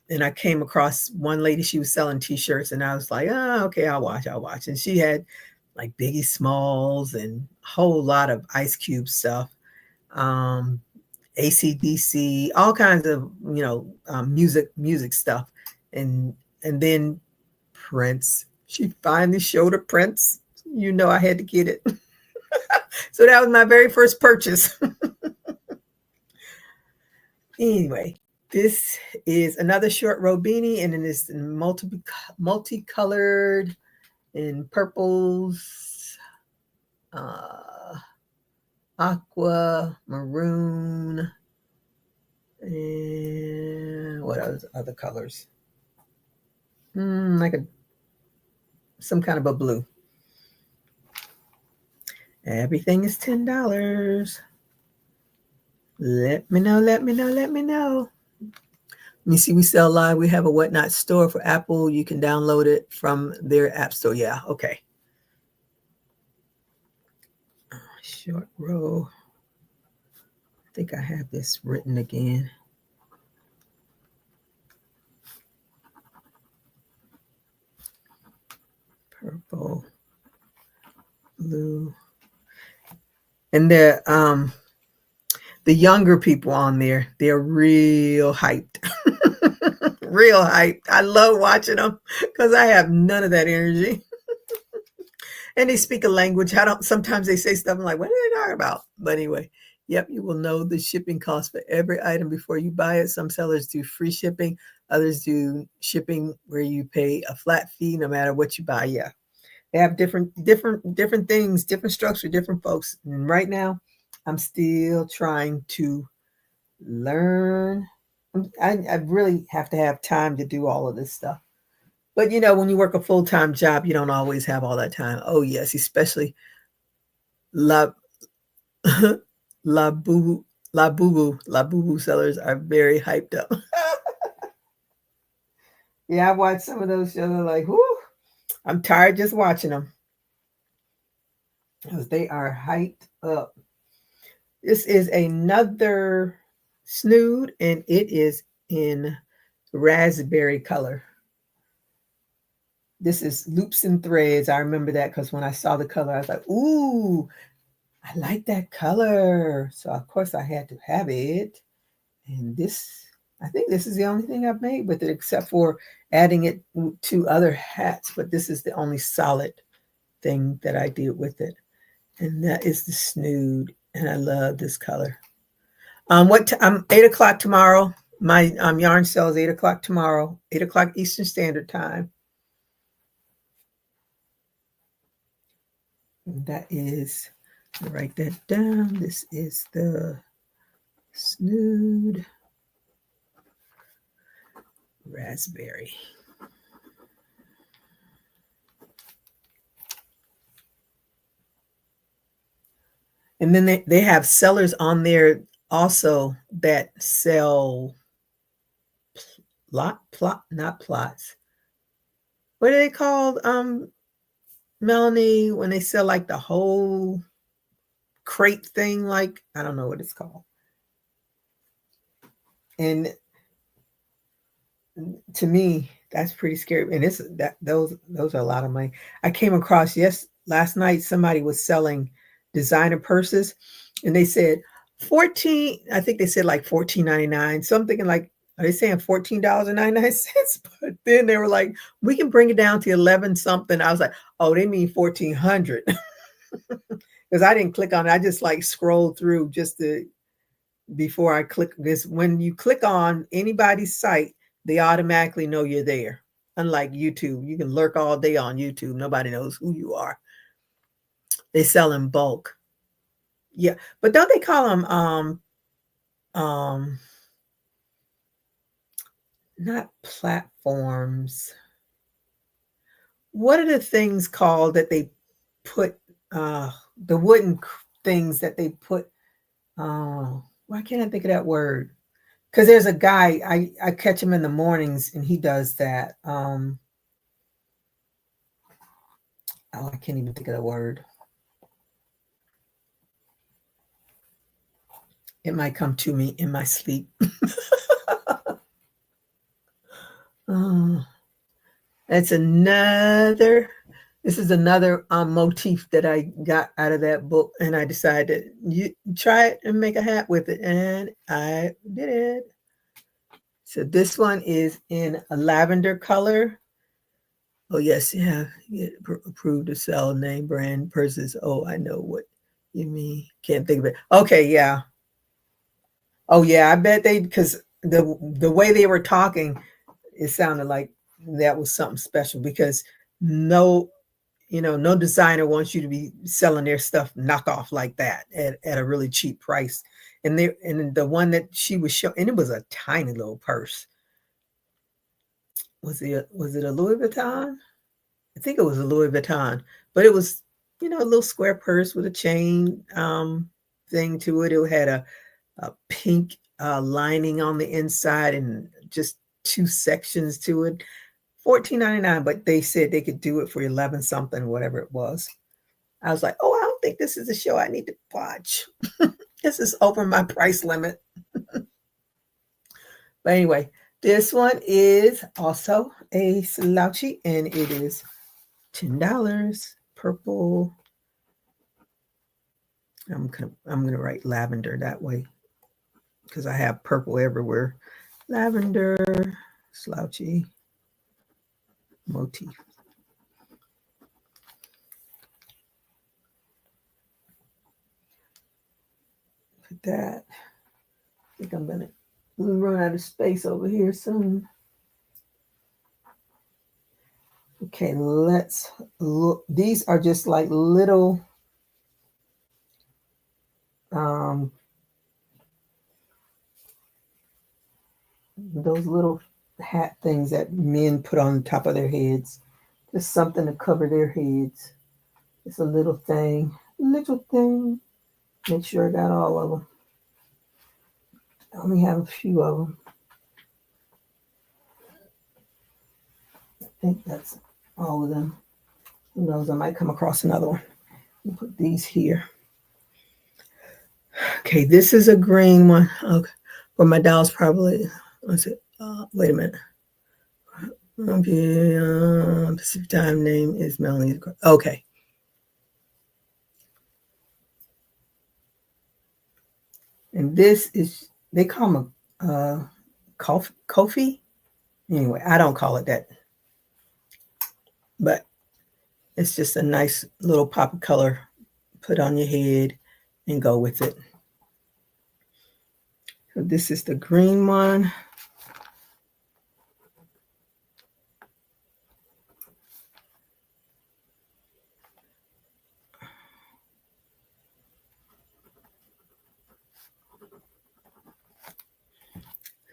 And I came across one lady, she was selling t-shirts, and I was like, oh, okay, I'll watch. And she had like Biggie Smalls and a whole lot of Ice Cube stuff, AC/DC, all kinds of, music stuff. And then Prince. She finally showed a Prince. I had to get it. So that was my very first purchase. Anyway, this is another short row beanie, and it is multicolored in purples, aqua, maroon, and what other colors? Like some kind of a blue. Everything is $10. Let me know. Let me see. We sell live. We have a Whatnot store for Apple. You can download it from their app store. Yeah, okay. Short row. I think I have this written again. Purple, blue. And the younger people on there, they're real hyped. Real hyped. I love watching them because I have none of that energy. And they speak a language. Sometimes they say stuff, I'm like, what are they talking about? But anyway, yep, you will know the shipping cost for every item before you buy it. Some sellers do free shipping. Others do shipping where you pay a flat fee no matter what you buy. Yeah. They have different things, different structure, different folks. And right now, I'm still trying to learn. I really have to have time to do all of this stuff. But when you work a full-time job, you don't always have all that time. Oh yes, especially la boo boo sellers are very hyped up. Yeah, I watched some of those shows. I'm like, whoo, I'm tired just watching them because they are hyped up. This is another snood, and it is in raspberry color. This is Loops and Threads. I remember that because when I saw the color, I was like, ooh, I like that color. So, of course, I had to have it. And I think this is the only thing I've made with it, except for adding it to other hats. But this is the only solid thing that I did with it. And that is the snood. And I love this color. 8 o'clock tomorrow. My yarn sale is 8 o'clock tomorrow, 8 o'clock Eastern Standard Time. And that is, write that down. This is the snood raspberry. And then they have sellers on there also that sell not plots. What are they called, Melanie, when they sell like the whole crate thing? Like, I don't know what it's called. And to me, that's pretty scary. And those are a lot of money. I came across last night somebody was selling designer purses, and they said 14, I think they said like $14.99. So I'm thinking like, are they saying $14.99? But then they were like, we can bring it down to 11 something. I was like, oh, they mean 1400. Because I didn't click on it. I just like scrolled through just to before I click this. When you click on anybody's site, they automatically know you're there. Unlike YouTube, you can lurk all day on YouTube. Nobody knows who you are. They sell in bulk. Yeah, but don't they call them not platforms? What are the things called that they put the wooden things that they put why can't I think of that word? Because there's a guy, I catch him in the mornings and he does that. Oh, I can't even think of the word. It might come to me in my sleep. This is another motif that I got out of that book, and I decided you try it and make a hat with it, and I did it. So this one is in a lavender color. Oh yes, yeah, approved to sell name brand purses. Oh, I know what you mean. Can't think of it. Okay, yeah. Oh yeah, I bet because the way they were talking, it sounded like that was something special because no designer wants you to be selling their stuff knockoff like that at a really cheap price. And the one that she was showing, and it was a tiny little purse. Was it a Louis Vuitton? I think it was a Louis Vuitton, but it was, a little square purse with a chain thing to it. It had a pink lining on the inside and just two sections to it. $14.99, but they said they could do it for 11 something, whatever it was. I was like, oh, I don't think this is a show I need to watch. This is over my price limit. But anyway, this one is also a slouchy, and it is $10. Purple. I'm gonna write lavender that way because I have purple everywhere. Lavender, slouchy motif. Put that. I think I'm gonna run out of space over here soon. Okay, let's look. These are just like little those little hat things that men put on the top of their heads. Just something to cover their heads. It's a little thing. Little thing. Make sure I got all of them. I only have a few of them. I think that's all of them. Who knows? I might come across another one. I'll put these here. Okay, this is a green one. Okay, for my dolls probably. Let's see. Wait a minute. Pacific time name is Melanie. Okay. And this is, they call them a Kofi. Anyway, I don't call it that. But it's just a nice little pop of color. Put on your head and go with it. So this is the green one.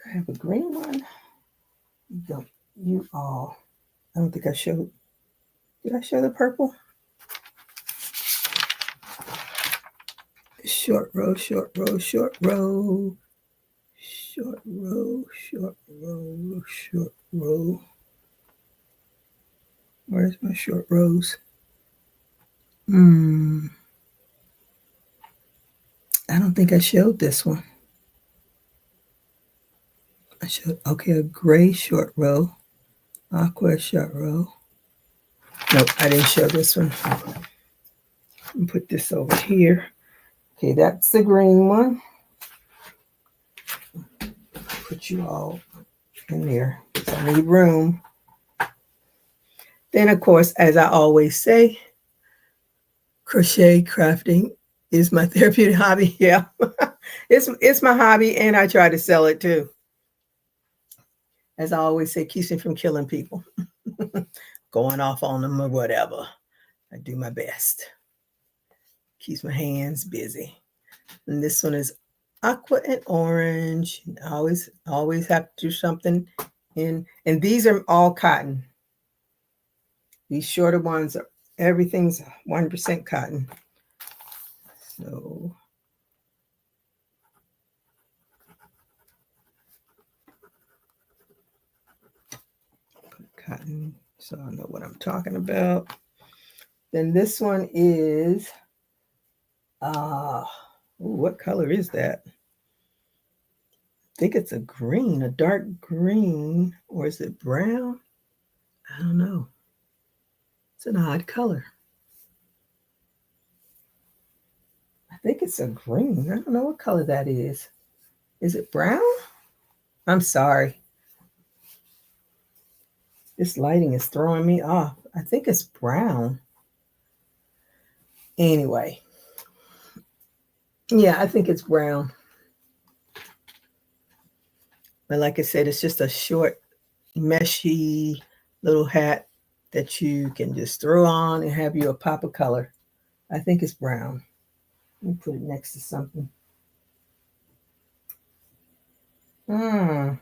I have a green one. You all. I don't think I showed. Did I show the purple? short row, short row, short row, short row, short row, short row. Where's my short rows? I don't think I showed this one. I showed, okay, a gray short row, aqua short row. Nope, I didn't show this one. Put this over here. Okay, that's the green one. Put you all in there. So I need room. Then, of course, as I always say, crochet crafting is my therapeutic hobby. Yeah, it's my hobby, and I try to sell it too. As I always say, keeps me from killing people, going off on them or whatever. I do my best. Keeps my hands busy. And this one is aqua and orange. I always have to do something in, and these are all cotton. These shorter ones are, everything's 1% cotton. So put cotton so I know what I'm talking about. Then this one is ooh, what color is that? I think it's a green, a dark green, or is it brown? I don't know. It's an odd color. I think it's a green. I don't know what color that is. Is it brown? I'm sorry. This lighting is throwing me off. I think it's brown. Anyway. Yeah, I think it's brown. But like I said, it's just a short, meshy little hat that you can just throw on and have you a pop of color. I think it's brown. Let me put it next to something. I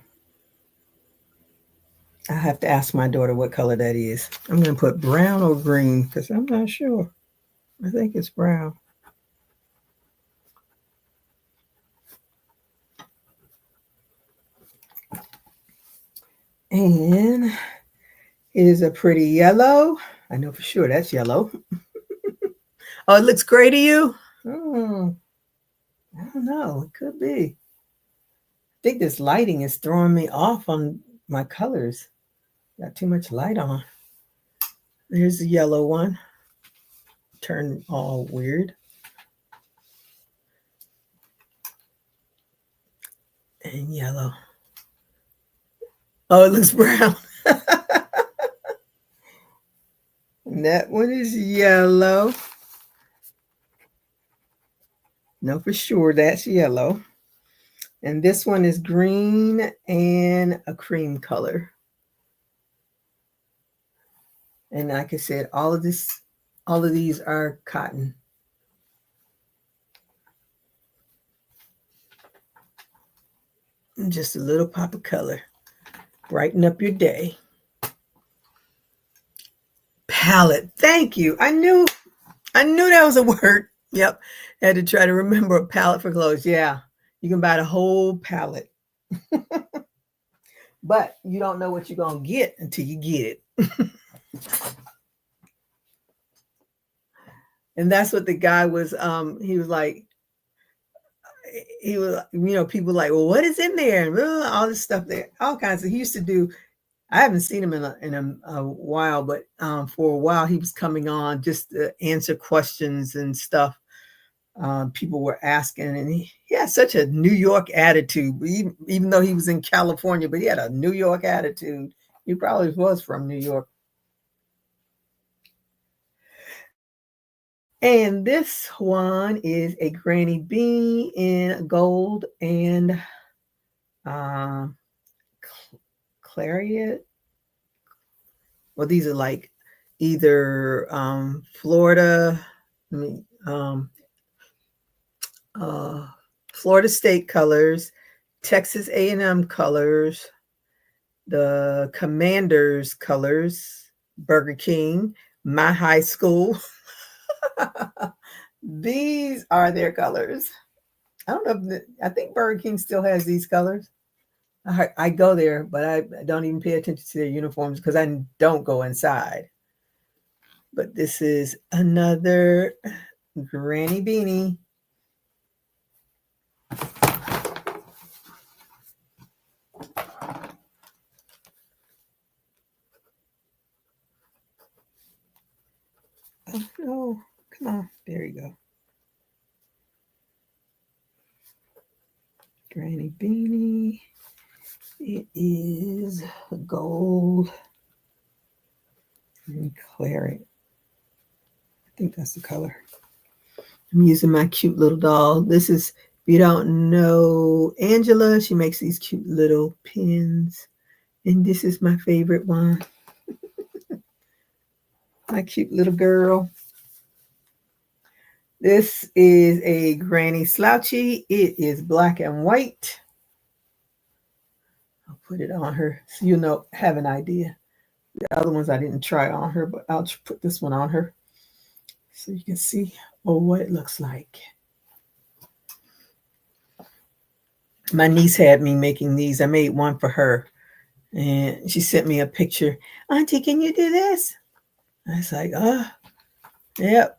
have to ask my daughter what color that is. I'm going to put brown or green because I'm not sure. I think it's brown. And it is a pretty yellow. I know for sure that's yellow. Oh, it looks gray to you? I don't know. It could be. I think this lighting is throwing me off on my colors. Got too much light on. There's the yellow one. Turn all weird. And yellow. Oh, it looks brown. And that one is yellow. No, for sure that's yellow. And this one is green and a cream color. And like I said, all of these are cotton. And just a little pop of color. Brighten up your day. Palette. Thank you. I knew that was a word. Yep. I had to try to remember a palette for clothes. Yeah. You can buy the whole palette. But you don't know what you're going to get until you get it. And that's what the guy was, he was like, people like, well, what is in there? And all this stuff there, all kinds of, he used to do, I haven't seen him in a while, but for a while he was coming on just to answer questions and stuff. People were asking, and he had such a New York attitude, even though he was in California, but he had a New York attitude. He probably was from New York. And this one is a Granny Bean in gold and clarinet. Well, these are like either Florida, Florida State colors, Texas A&M colors, the Commanders colors, Burger King, my high school. These are their colors. I don't know if I think Burger King still has these colors. I go there, but I don't even pay attention to their uniforms because I don't go inside. But this is another granny beanie. Oh no, come on, there you go. Granny beanie. It is gold and claret. I think that's the color. I'm using my cute little doll. This is, if you don't know Angela, she makes these cute little pins. And this is my favorite one. My cute little girl. This is a granny slouchy. It is black and white. I'll put it on her so you know, have an idea. The other ones I didn't try on her, but I'll put this one on her so you can see what it looks like. My niece had me making these. I made one for her, and she sent me a picture. Auntie, can you do this? I was like, oh, yep.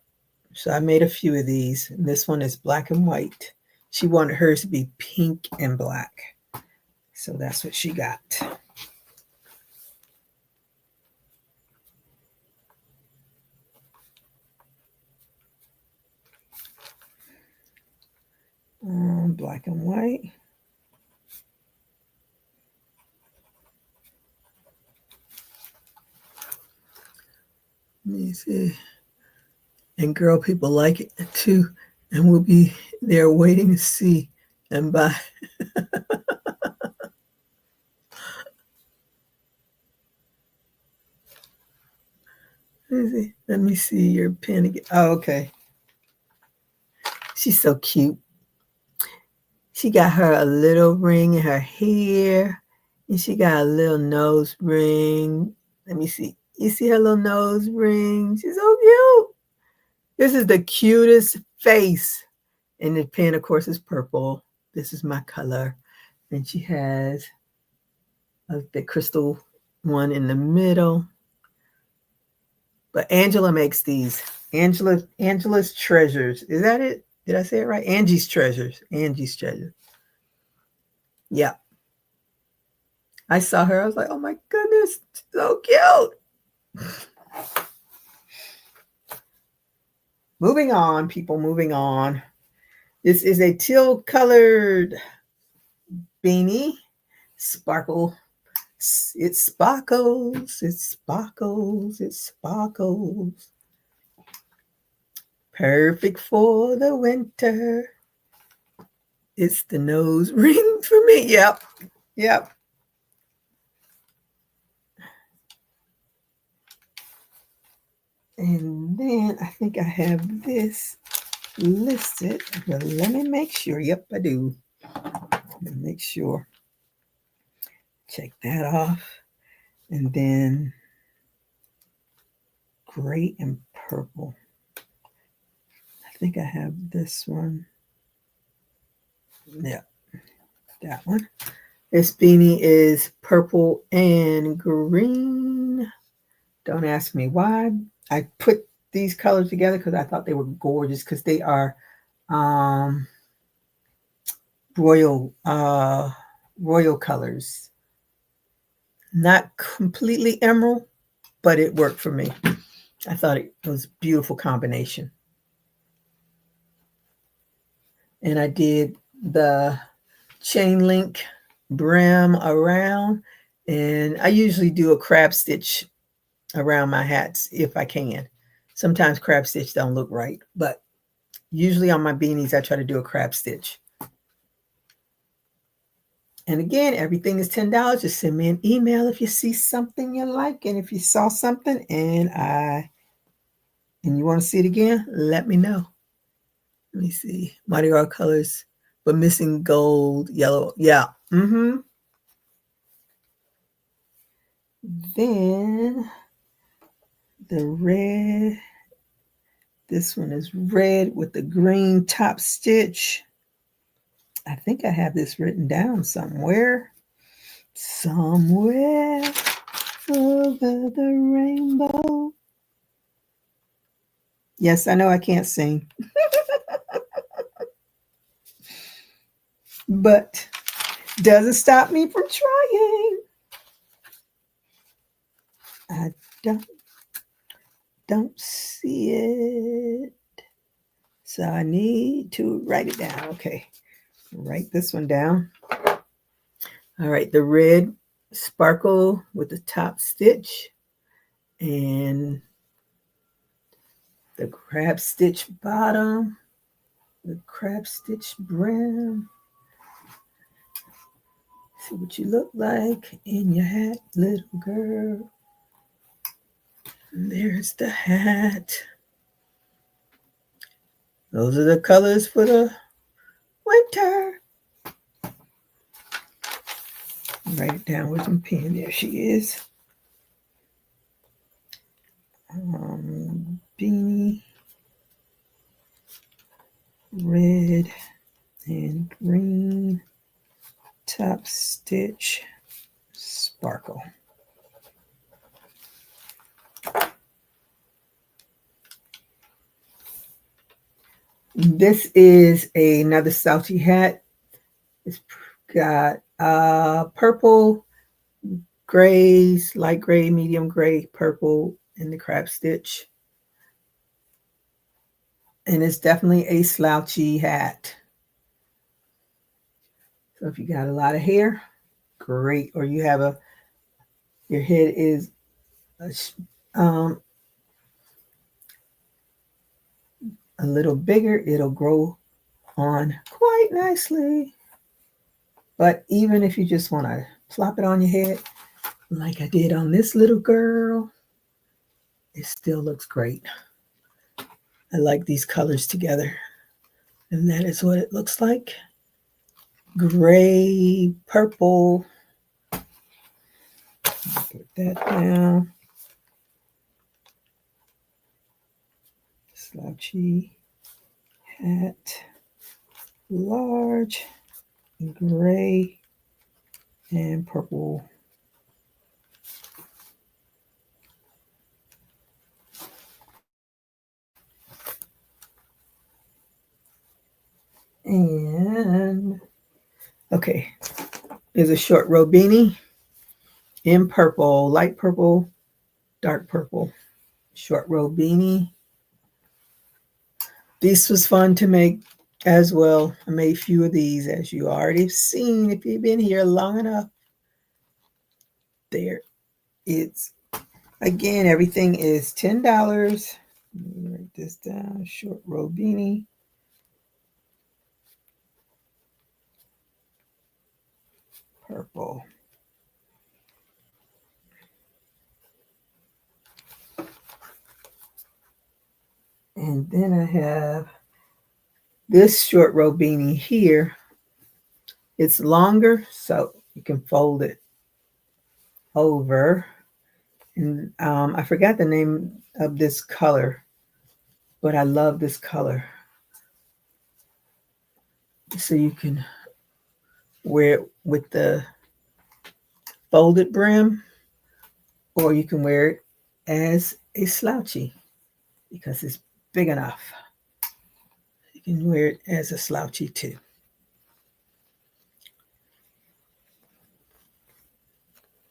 So I made a few of these. And this one is black and white. She wanted hers to be pink and black. So that's what she got. Black and white. Let me see. And girl, people like it too. And we'll be there waiting to see and buy. Let me see your pen again. Oh, okay. She's so cute. She got her a little ring in her hair. And she got a little nose ring. Let me see. You see her little nose ring? She's so cute. This is the cutest face. And the pen, of course, is purple. This is my color. And she has the crystal one in the middle. But Angela makes these. Angela's Treasures. Is that it? Did I say it right? Angie's Treasures. Angie's Treasures. Yeah. I saw her. I was like, oh my goodness, so cute. Moving on, people, moving on. This is a teal colored beanie. Sparkle. It sparkles. It sparkles. It sparkles. Perfect for the winter. It's the nose ring for me. Yep. Yep. And then I think I have this listed. But let me make sure. Yep, I do. Let me make sure. Check that off. And then gray and purple. I think I have this one. Yeah, that one. This beanie is purple and green. Don't ask me why. I put these colors together because I thought they were gorgeous because they are royal colors. Not completely emerald, but it worked for me. I thought it was a beautiful combination. And I did the chain link brim around, and I usually do a crab stitch around my hats if I can. Sometimes crab stitch don't look right, but usually on my beanies I try to do a crab stitch. And again, everything is $10. Just send me an email if you see something you like, and if you saw something and you want to see it again, let me know. Let me see. Mardi Gras colors, but missing gold, yellow. Yeah. Mm-hmm. Then the red This one is red with the green top stitch. I think I have this written down somewhere. Somewhere over the rainbow. Yes, I know I can't sing. But doesn't stop me from trying. I don't see it. So I need to write it down. Okay, write this one down. All right, the red sparkle with the top stitch and the crab stitch bottom, the crab stitch brim. See what you look like in your hat, little girl. And there's the hat. Those are the colors for the winter. Write it down with some pen. There she is. Beanie, red and green, top stitch, sparkle. This is another slouchy hat. It's got purple, grays, light gray, medium gray, purple, and the crab stitch. And it's definitely a slouchy hat. So if you got a lot of hair, great. Or you have your head is a little bigger, it'll grow on quite nicely. But even if you just want to plop it on your head, like I did on this little girl, it still looks great. I like these colors together. And that is what it looks like. Gray, purple. Put that down. Slouchy hat, large, gray, and purple. And okay, there's a short row beanie in purple, light purple, dark purple. Short row beanie. This was fun to make as well. I made a few of these, as you already have seen if you've been here long enough. There it's again, everything is $10. Let me write this down. Short row beanie. Purple. And then I have this short row beanie here. It's longer, so you can fold it over. And I forgot the name of this color, but I love this color. So you can wear it with the folded brim, or you can wear it as a slouchy because it's big enough. You can wear it as a slouchy too.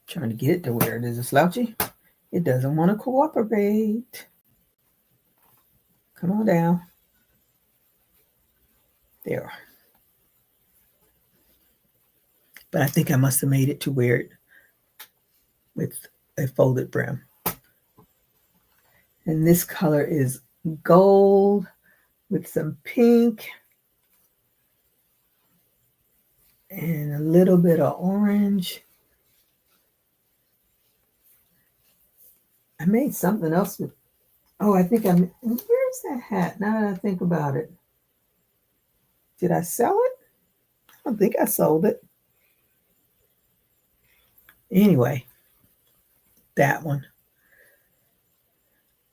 Trying to get it to wear it as a slouchy. It doesn't want to cooperate. Come on down. There. But I think I must have made it to wear it with a folded brim. And this color is gold with some pink and a little bit of orange. I made something else with, I think where's that hat? Now that I think about it. Did I sell it? I don't think I sold it. Anyway, that one.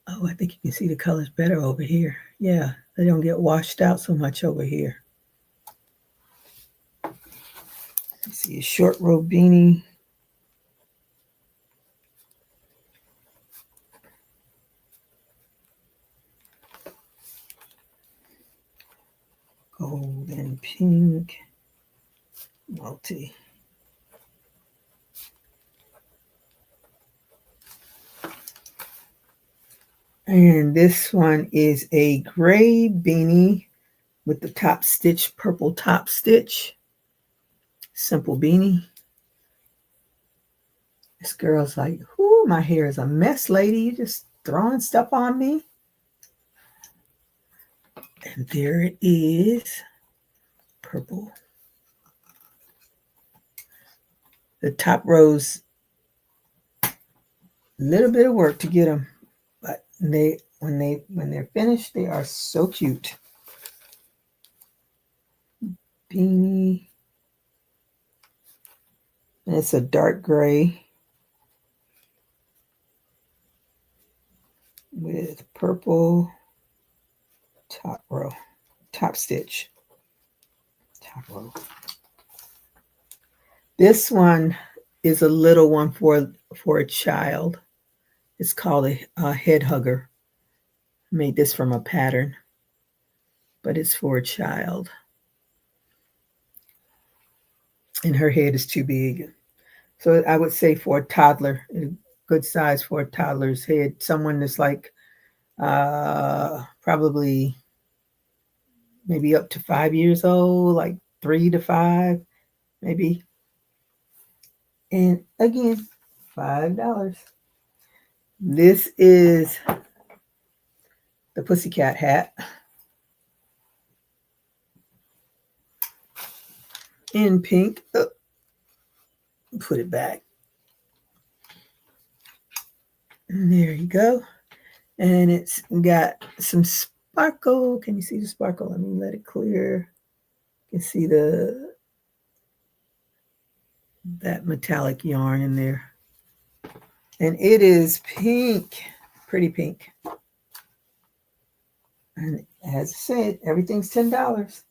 Oh, I think you can see the colors better over here. Yeah, they don't get washed out so much over here. You see a short row beanie. Gold and pink multi. And this one is a gray beanie with the top stitch, purple top stitch. Simple beanie. This girl's like, "Ooh, my hair is a mess, lady. You just throwing stuff on me." And there it is. Purple. The top rows, a little bit of work to get them, but when they're finished, they are so cute. Beanie. And it's a dark gray with purple top row, top stitch, top row. This one is a little one for a child. It's called a head hugger. Made this from a pattern, but it's for a child. And her head is too big. So I would say for a toddler, a good size for a toddler's head. Someone that's like probably maybe up to 5 years old, like 3 to 5, maybe. And again, $5. This is the Pussycat hat in pink. Oh, put it back. And there you go. And it's got some sparkle. Can you see the sparkle? Let me let it clear. You can see that metallic yarn in there. And it is pink, pretty pink. And as I said, everything's $10.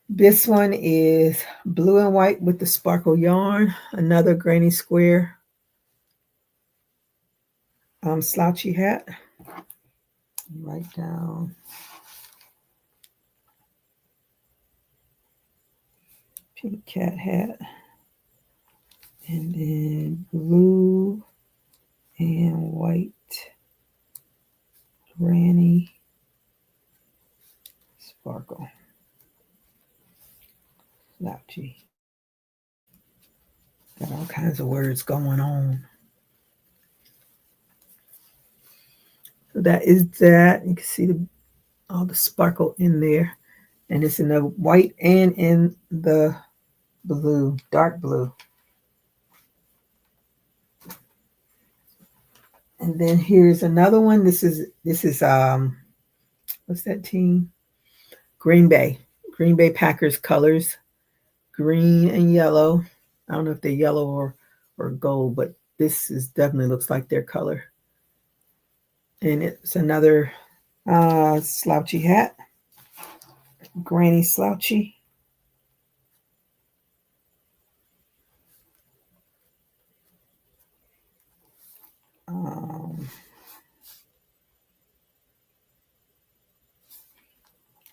This one is blue and white with the sparkle yarn. Another granny square slouchy hat. Write down pink cat hat. And then blue and white granny sparkle slouchy. Got all kinds of words going on. So that is that. You can see all the sparkle in there. And it's in the white and in the blue, dark blue. And then here's another one. This is what's that team? Green Bay Packers colors, green and yellow. I don't know if they're yellow or gold, but this is definitely looks like their color. And it's another slouchy hat, granny slouchy.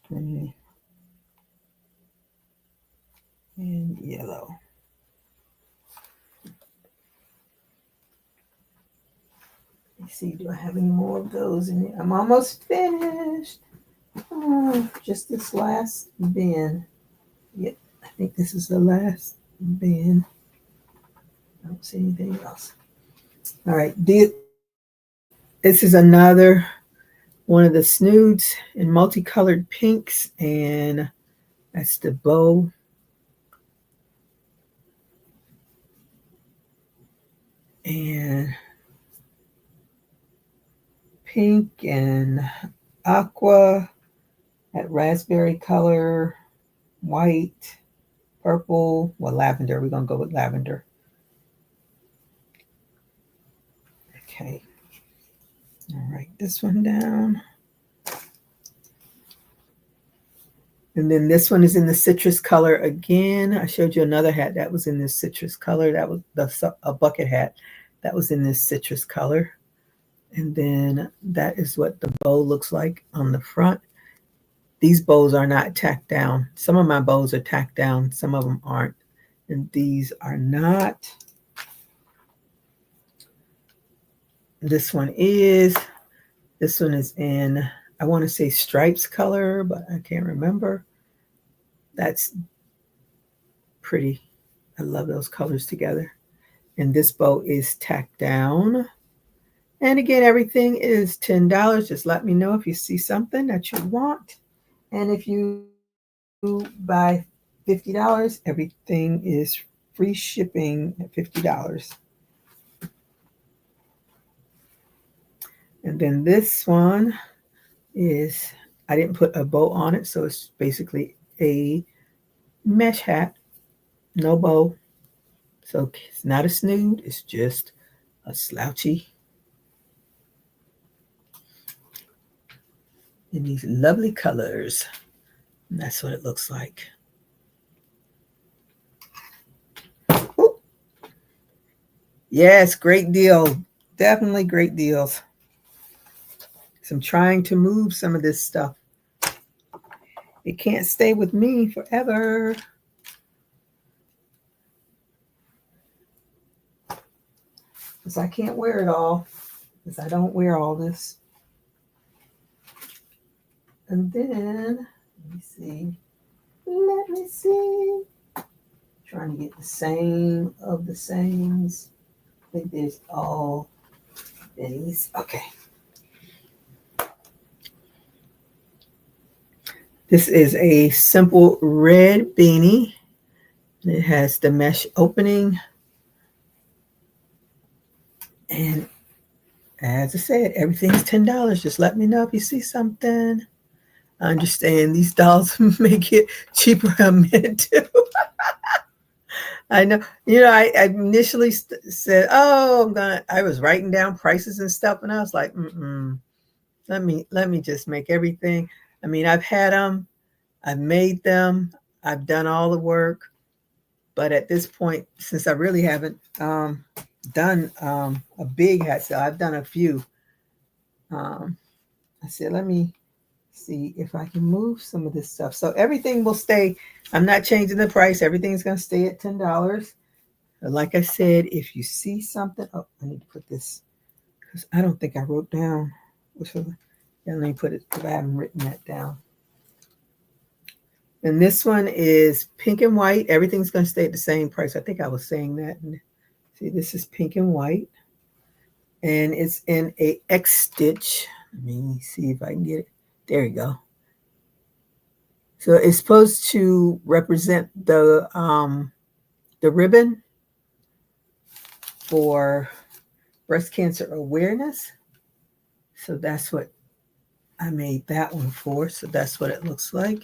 Green and yellow. Let's see, do I have any more of those in here? I'm almost finished. Oh, just this last bin. Yep, I think this is the last bin. I don't see anything else. All right, this is another one of the snoods in multicolored pinks, and that's the bow. And pink and aqua, that raspberry color, white, purple, well, lavender. We're going to go with lavender. Okay. I'll write this one down. And then this one is in the citrus color again. I showed you another hat that was in this citrus color. That was a bucket hat that was in this citrus color. And then that is what the bow looks like on the front. These bows are not tacked down. Some of my bows are tacked down. Some of them aren't. And these are not. This one is. This one is in, I want to say stripes color, but I can't remember. That's pretty. I love those colors together. And this bow is tacked down. And again, everything is $10. Just let me know if you see something that you want. And if you buy $50, everything is free shipping at $50. And then this one is, I didn't put a bow on it, so it's basically a mesh hat, no bow. So it's not a snood, it's just a slouchy. In these lovely colors. And that's what it looks like. Ooh. Yes, great deal. Definitely great deals. So I'm trying to move some of this stuff. It can't stay with me forever. Because I can't wear it all. Because I don't wear all this. And then, let me see. Trying to get the same of the sames. I think there's all these. Okay. This is a simple red beanie. It has the mesh opening. And as I said, everything's $10. Just let me know if you see something. I understand these dolls make it cheaper a minute too. I know. You know, I initially said, "Oh, I was writing down prices and stuff," and I was like, Let me just make everything. I mean, I've had them, I've made them, I've done all the work, but at this point, since I really haven't done a big hat sale, I've done a few. I said, let me see if I can move some of this stuff. So everything will stay. I'm not changing the price. Everything's going to stay at $10. Like I said, if you see something, oh, I need to put this because I don't think I wrote down. Yeah, let me put it because I haven't written that down. And this one is pink and white. Everything's going to stay at the same price. I think I was saying that. And see, this is pink and white. And it's in a X stitch. Let me see if I can get it. There you go. So it's supposed to represent the ribbon for breast cancer awareness. So that's what I made that one for. So that's what it looks like.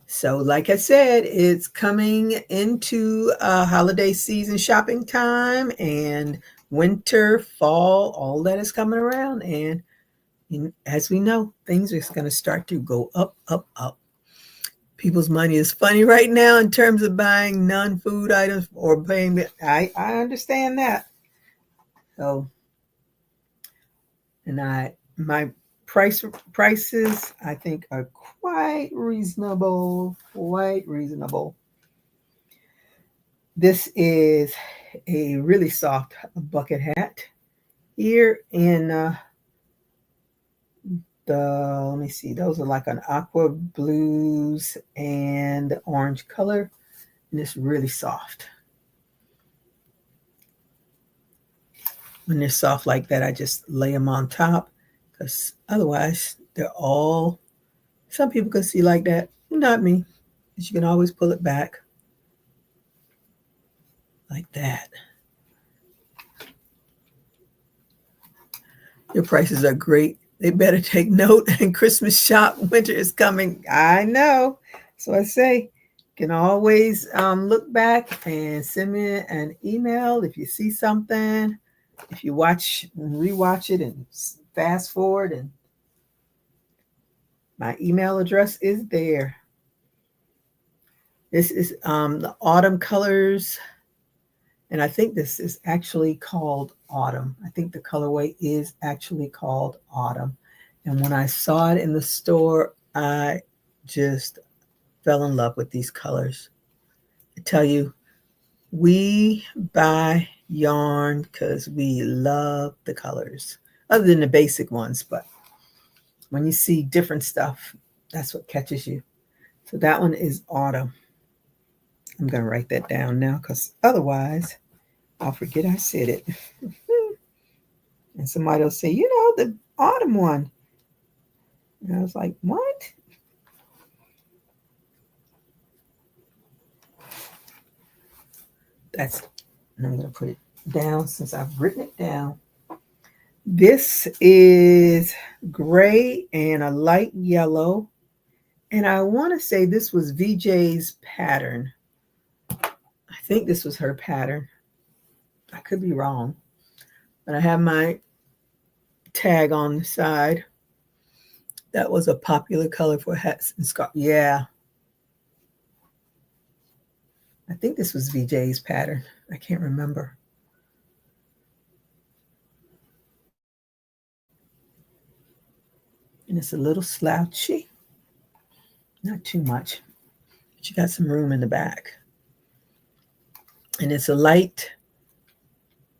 So like I said, it's coming into holiday season shopping time and winter, fall, all that is coming around. And as we know, things are going to start to go up, up, up. People's money is funny right now in terms of buying non-food items or paying the, I understand that. So, and my prices I think are quite reasonable, This is a really soft bucket hat here in let me see, those are like an aqua blues and orange color, and it's really soft. When they're soft like that, I just lay them on top because otherwise they're all, some people can see like that, not me. But you can always pull it back like that. Your prices are great. They better take note and Christmas shop. Winter is coming. I know. So I say, can always look back and send me an email if you see something. If you rewatch it and fast forward, and my email address is there. This is the autumn colors, and I think this is actually called autumn. I think the colorway is actually called autumn. And when I saw it in the store, I just fell in love with these colors. I tell you, we buy yarn because we love the colors, other than the basic ones. But when you see different stuff, that's what catches you. So that one is autumn. I'm going to write that down now because otherwise I'll forget I said it. And somebody will say, the autumn one. And I was like, what? And I'm going to put it down since I've written it down. This is gray and a light yellow. And I want to say this was VJ's pattern. I think this was her pattern. I could be wrong. But I have my tag on the side. That was a popular color for hats and scarves. Yeah. I think this was VJ's pattern. I can't remember. And it's a little slouchy. Not too much. But you got some room in the back. And it's a light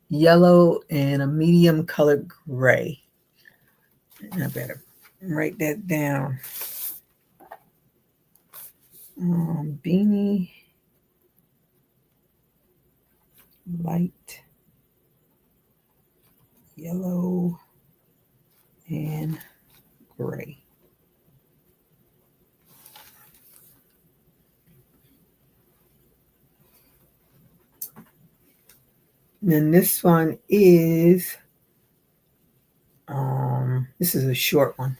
yellow and a medium colored gray. And I better write that down. Beanie, light yellow and gray. And then this one is, this is a short one.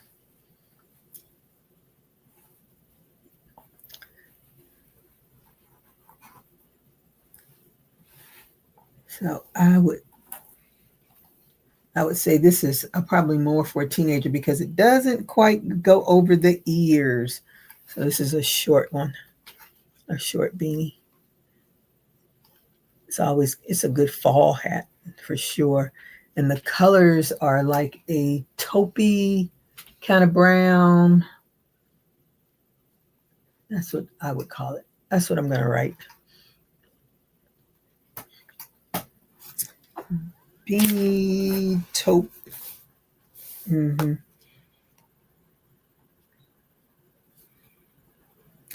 So I would say this is probably more for a teenager because it doesn't quite go over the ears. So this is a short one, a short beanie. It's a good fall hat for sure. And the colors are like a taupey kind of brown. That's what I would call it. That's what I'm going to write. Beanie taupe.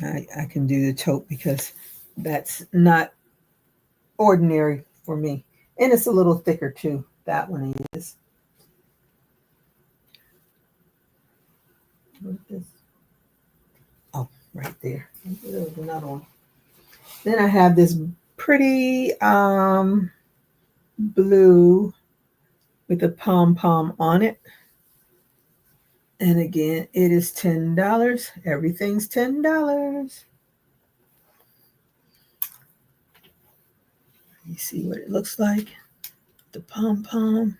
I can do the taupe because that's not ordinary for me. And it's a little thicker too. That one is. What is this? Oh, right there. There was another one. Then I have this pretty blue with a pom-pom on it. And again, it is $10. Everything's $10. You see what it looks like? The pom-pom.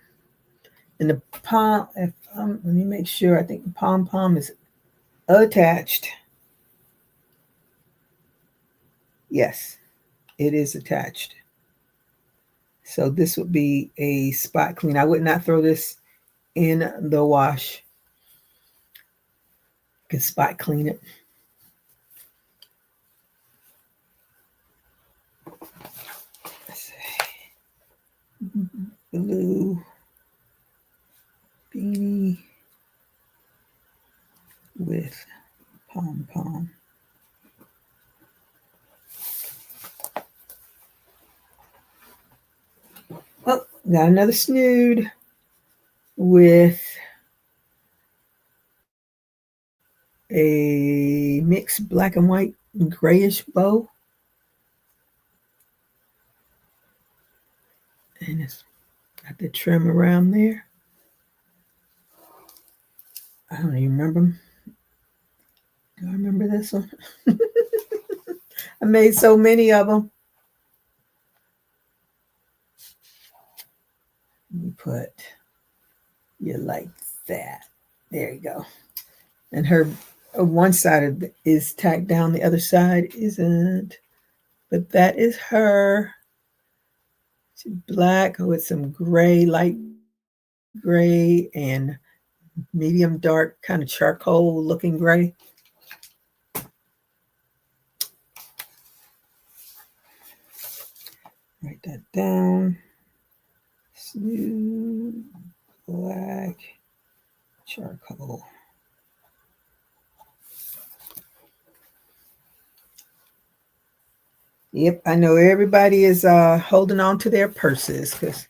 And the pom, let me make sure. I think the pom-pom is attached. Yes, it is attached. So this would be a spot clean. I would not throw this in the wash. You can spot clean it. Let's see. Blue beanie with pom-pom. Oh, got another snood with a mixed black and white grayish bow. And it's got the trim around there. I don't even remember. Do I remember this one? I made so many of them. Let me put you like that. There you go. And her one side is tacked down, the other side isn't. But that is her. She's black with some gray, light gray, and medium dark, kind of charcoal looking gray. Write that down. Smooth, black, charcoal. Yep, I know everybody is holding on to their purses because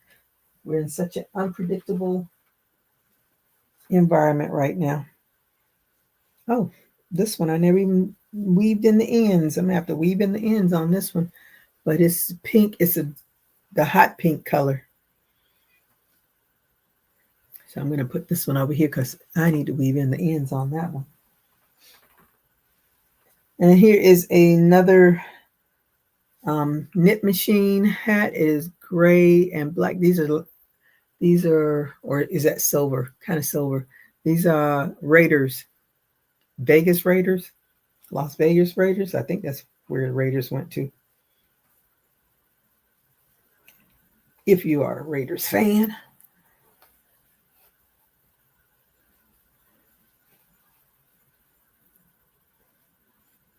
we're in such an unpredictable environment right now. Oh, this one I never even weaved in the ends. I'm gonna have to weave in the ends on this one, but it's pink. It's the hot pink color. So I'm gonna put this one over here because I need to weave in the ends on that one. And here is another knit machine hat. It is gray and black. These are, or is that silver? Kind of silver. These are Raiders, Vegas Raiders, Las Vegas Raiders. I think that's where the Raiders went to. If you are a Raiders fan.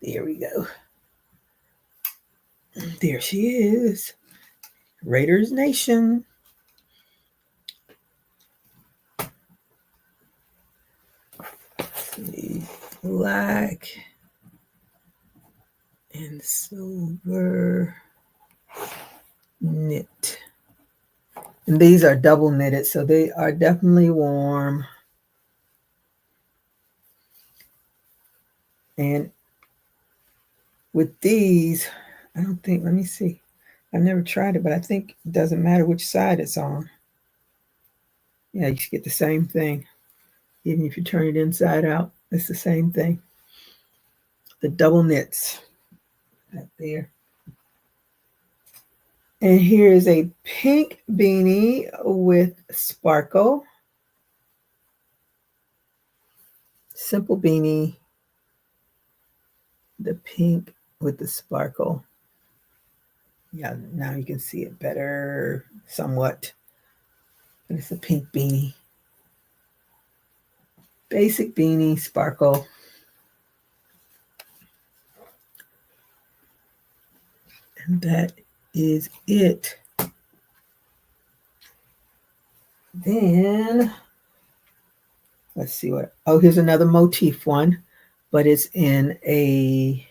There we go. There she is. Raiders Nation. Black and silver knit. And these are double knitted, so they are definitely warm. And with these, I don't think, let me see. I've never tried it, but I think it doesn't matter which side it's on. Yeah, you should get the same thing. Even if you turn it inside out, it's the same thing. The double knits right there. And here is a pink beanie with sparkle. Simple beanie. The pink with the sparkle. Yeah, now you can see it better somewhat. But it's a pink beanie. Basic beanie, sparkle. And that is it. Then, let's see what, oh, here's another motif one, but it's in a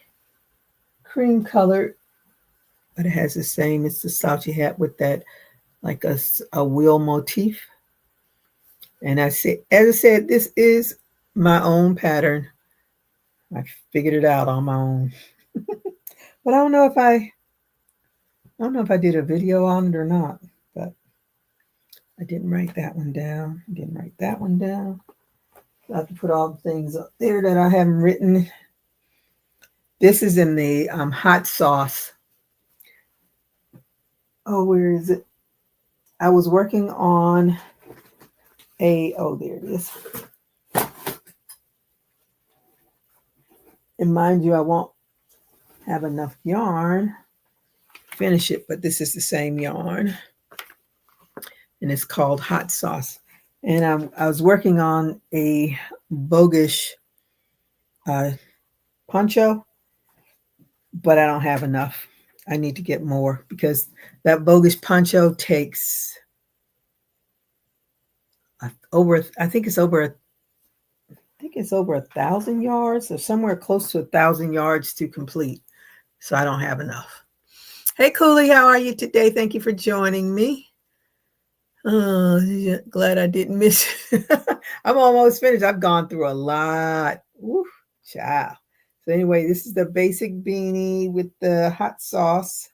cream color, but it has the same, it's the slouchy hat with that, like a wheel motif. And as I said, this is my own pattern. I figured it out on my own. But I don't know if I did a video on it or not, but I didn't write that one down. I didn't write that one down. I have to put all the things up there that I haven't written. This is in the hot sauce. Oh, where is it? I was working on oh, there it is. And mind you, I won't have enough yarn to finish it, but this is the same yarn. And it's called Hot Sauce. And I was working on a bogish poncho, but I don't have enough. I need to get more because that bogish poncho takes over, I think it's over 1,000 yards or somewhere close to 1,000 yards to complete. So I don't have enough. Hey, Cooley, how are you today? Thank you for joining me. Oh, glad I didn't miss it. I'm almost finished. I've gone through a lot. Woo, child. So anyway, this is the basic beanie with the hot sauce.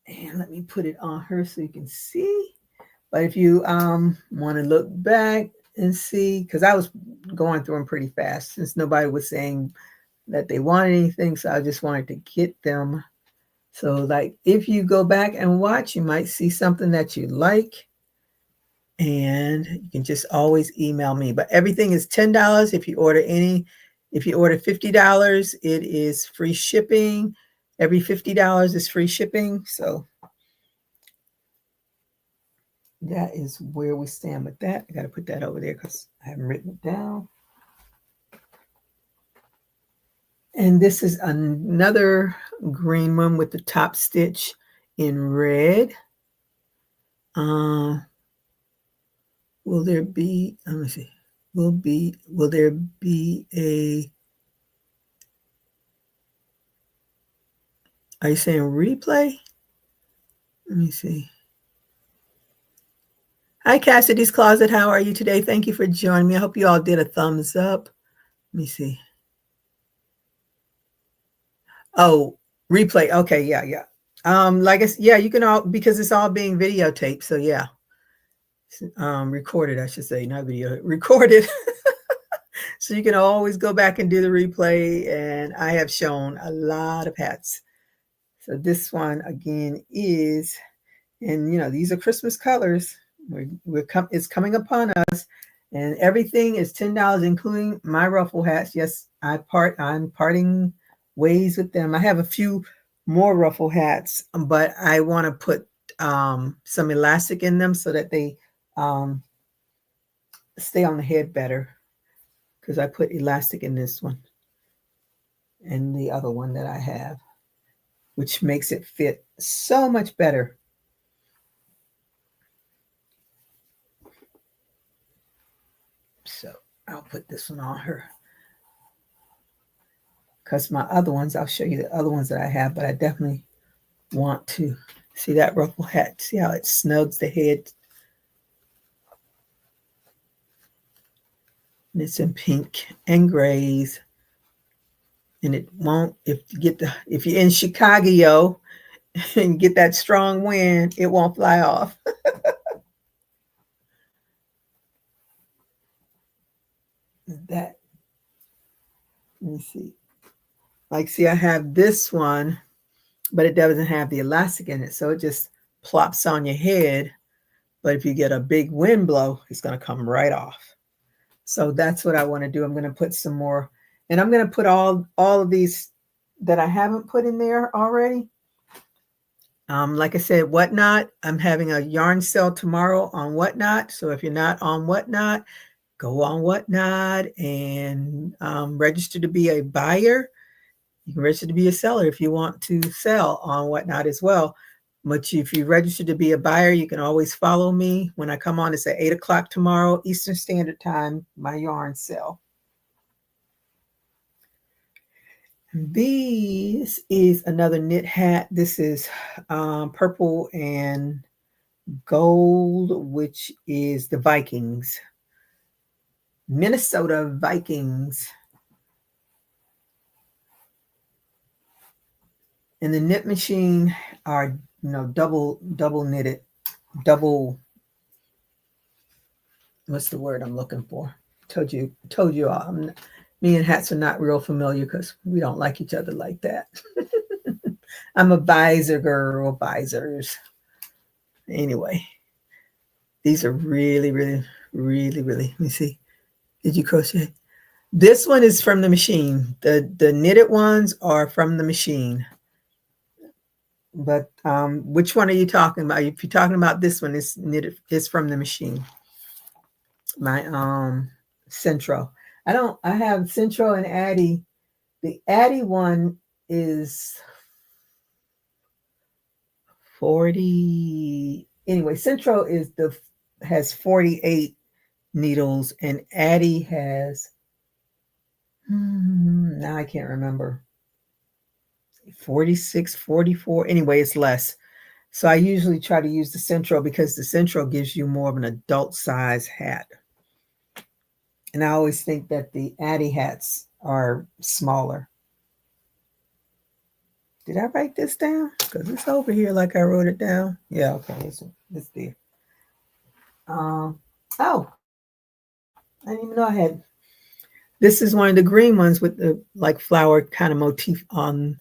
And let me put it on her so you can see. But if you want to look back and see, because I was going through them pretty fast since nobody was saying that they wanted anything, so I just wanted to get them. So like if you go back and watch, you might see something that you like, and you can just always email me. But everything is $10 if you order any. If you order $50, it is free shipping. Every $50 is free shipping. So that is where we stand with that. I got to put that over there because I haven't written it down. And this is another green one with the top stitch in red. Will there be, let me see, will there be a, are you saying replay? Let me see. Hi, Cassidy's Closet. How are you today? Thank you for joining me. I hope you all did a thumbs up. Let me see. Oh, replay. Okay, yeah. Like I said, yeah, you can all, because it's all being videotaped. So yeah, recorded, I should say, not video, recorded. So you can always go back and do the replay. And I have shown a lot of hats. So this one again is, and you know, these are Christmas colors. It's coming upon us, and everything is $10, including my ruffle hats. Yes, I'm parting ways with them. I have a few more ruffle hats, but I want to put some elastic in them so that they stay on the head better, because I put elastic in this one and the other one that I have, which makes it fit so much better. So I'll put this one on her, because my other ones, I'll show you the other ones that I have, but I definitely want to see that ruffle hat. See how it snugs the head? And it's in pink and grays. And it won't, if you're in Chicago and get that strong wind, it won't fly off. That, let me see. Like, see, I have this one, but it doesn't have the elastic in it. So it just plops on your head. But if you get a big wind blow, it's going to come right off. So that's what I want to do. I'm going to put some more, and I'm going to put all of these that I haven't put in there already. Like I said, Whatnot, I'm having a yarn sale tomorrow on Whatnot. So if you're not on Whatnot, go on Whatnot and register to be a buyer. You can register to be a seller if you want to sell on Whatnot as well. But if you register to be a buyer, you can always follow me. When I come on, it's at 8 o'clock tomorrow, Eastern Standard Time, my yarn sale. This is another knit hat. This is purple and gold, which is the Vikings. Minnesota Vikings. And the knit machine are, you know, double knitted, what's the word I'm looking for? Told you all. Me and hats are not real familiar because we don't like each other like that. I'm a visor girl, visors. Anyway, these are really, let me see. Did you crochet? This one is from the machine. The knitted ones are from the machine. But which one are you talking about? If you're talking about this one, it's knitted, it's from the machine. My Centro. I have Centro and Addie. The Addie one is 40. Anyway, Centro has 48 needles, and Addie has, now I can't remember, 46, 44. Anyway, it's less. So I usually try to use the Centro because the Centro gives you more of an adult size hat. And I always think that the Addie hats are smaller. Did I write this down? Because it's over here like I wrote it down. Yeah, okay, it's there. Oh, I didn't even know I had. This is one of the green ones with the like flower kind of motif on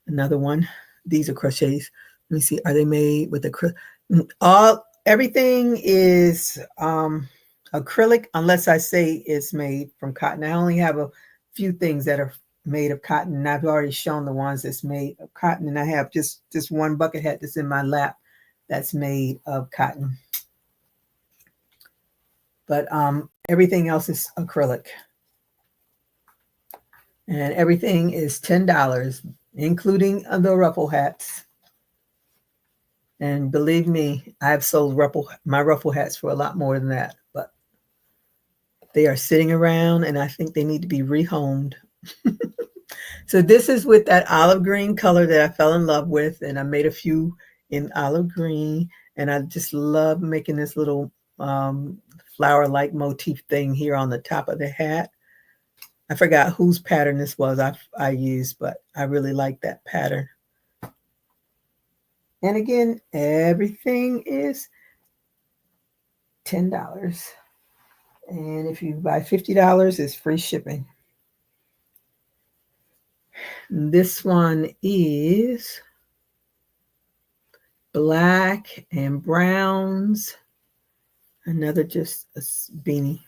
another one. These are crochets. Let me see. Are they made with everything is acrylic unless I say it's made from cotton. I only have a few things that are made of cotton, and I've already shown the ones that's made of cotton, and I have just one bucket hat that's in my lap that's made of cotton. But everything else is acrylic. And everything is $10, including the ruffle hats. And believe me, I've sold my ruffle hats for a lot more than that, but they are sitting around and I think they need to be rehomed. So this is with that olive green color that I fell in love with, and I made a few in olive green, and I just love making this little flower-like motif thing here on the top of the hat. I forgot whose pattern this was I used, but I really like that pattern. And again, everything is $10. And if you buy $50, it's free shipping. This one is black and browns. Another just a beanie.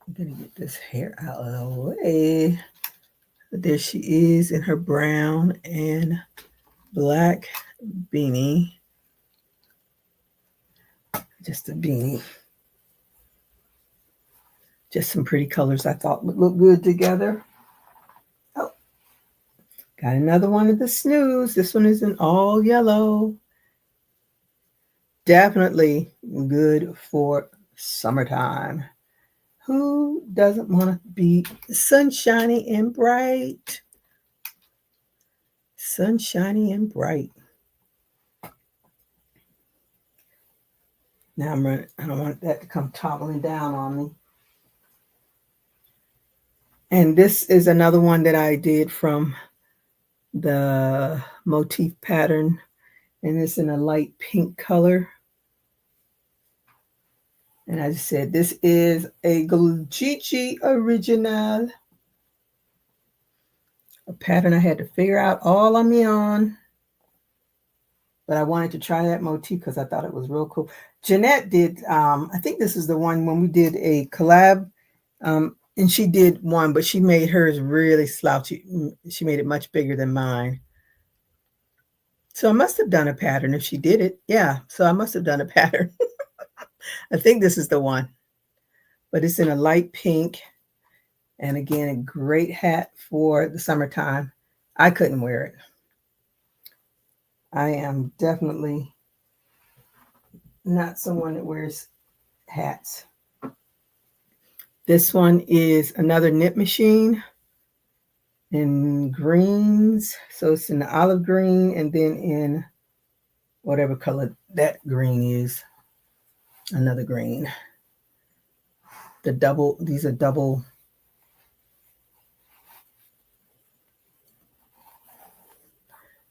I'm gonna get this hair out of the way. There she is in her brown and black beanie. Just a beanie. Just some pretty colors I thought would look good together. Oh, got another one of the snooze. This one is in all yellow. Definitely good for summertime. Who doesn't want to be sunshiny and bright? Sunshiny and bright. Now I'm running. I don't want that to come toppling down on me. And this is another one that I did from the motif pattern, and it's in a light pink color. And as I said, this is a GG original. A pattern I had to figure out all on my own. But I wanted to try that motif because I thought it was real cool. Jeanette did, I think this is the one when we did a collab. And she did one, but she made hers really slouchy. She made it much bigger than mine. So I must have done a pattern if she did it. Yeah, so I must have done a pattern. I think this is the one. But it's in a light pink. And again, a great hat for the summertime. I couldn't wear it. I am definitely not someone that wears hats. This one is another knit machine in greens. So it's in the olive green and then in whatever color that green is, another green. These are double.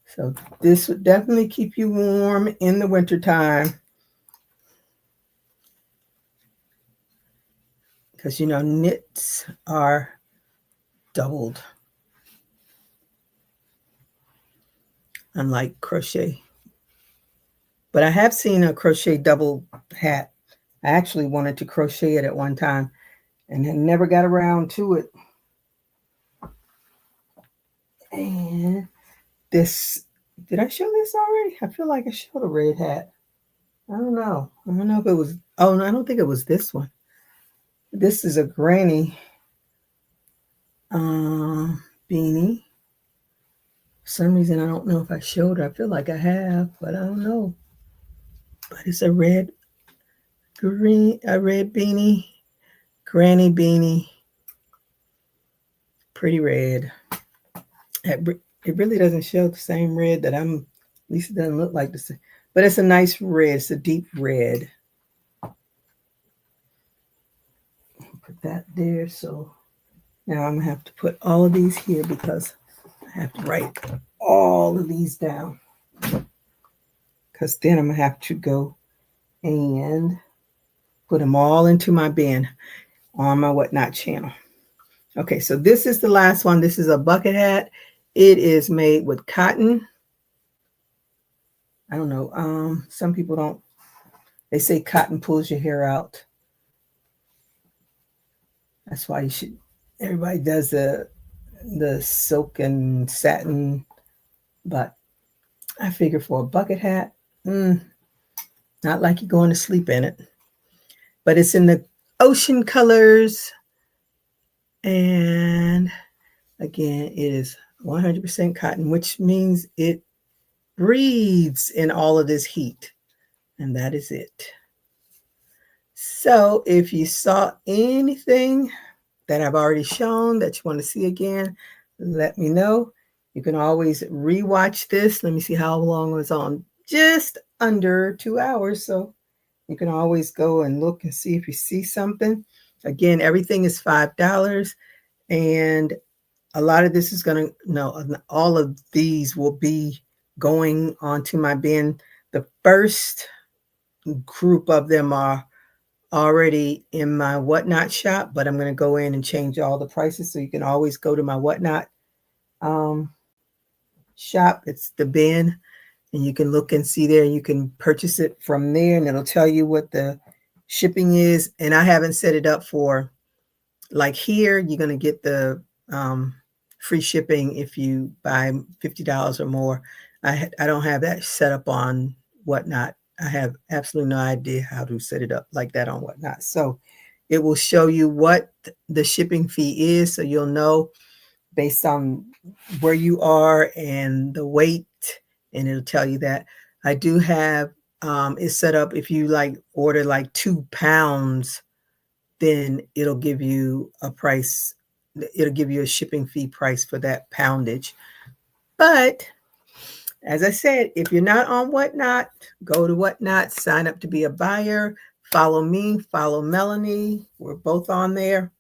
So this would definitely keep you warm in the wintertime. Because, you know, knits are doubled. Unlike crochet. But I have seen a crochet double hat. I actually wanted to crochet it at one time and had never got around to it. And this, did I show this already? I feel like I showed a red hat. I don't know. I don't know if it was, oh, no, I don't think it was this one. This is a granny beanie. For some reason, I don't know if I showed her. I feel like I have, but I don't know. But it's a red beanie, granny beanie. Pretty red. It really doesn't show the same red that at least it doesn't look like the same. But it's a nice red. It's a deep red. Put that there. So now I'm going to have to put all of these here because I I have to write all of these down because then I'm going to have to go and put them all into my bin on my Whatnot channel. Okay, so this is the last one. This is a bucket hat. It is made with cotton. I don't know. Some people don't. They say cotton pulls your hair out. That's why you should. Everybody does the silk and satin, but I figure for a bucket hat, not like you're going to sleep in it. But it's in the ocean colors, and again, it is 100% cotton, which means it breathes in all of this heat, and that is it. So if you saw anything that I've already shown that you want to see again, let me know. You can always rewatch this. Let me see how long it was on. Just under 2 hours. So you can always go and look and see if you see something. Again, everything is $5. And a lot of this is going to, no, all of these will be going onto my bin. The first group of them are already in my Whatnot shop, but I'm going to go in and change all the prices. So you can always go to my Whatnot shop. It's the bin, and you can look and see there. You can purchase it from there, and it'll tell you what the shipping is. And I haven't set it up for, like here, you're going to get the free shipping if you buy $50 or more. I don't have that set up on Whatnot. I have absolutely no idea how to set it up like that on Whatnot. So it will show you what the shipping fee is, so you'll know based on where you are and the weight, and it'll tell you that. I do have it set up if you like order like 2 pounds, then it'll give you a price. It'll give you a shipping fee price for that poundage. But as I said, if you're not on Whatnot, go to Whatnot, sign up to be a buyer, follow me, follow Melanie. We're both on there.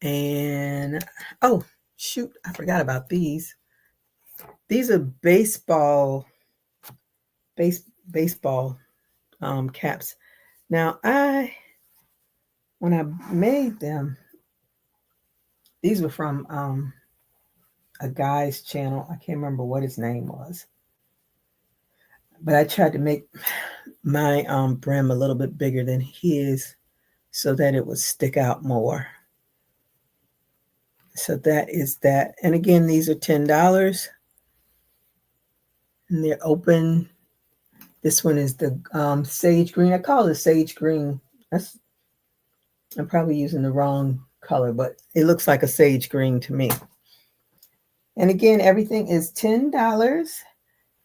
And, oh, shoot, I forgot about these. These are baseball caps. Now, when I made them, these were from a guy's channel. I can't remember what his name was. But I tried to make my brim a little bit bigger than his so that it would stick out more. So that is that. And again, these are $10. And they're open. This one is the sage green. I call it sage green. I'm probably using the wrong color, but it looks like a sage green to me. And again, everything is $10.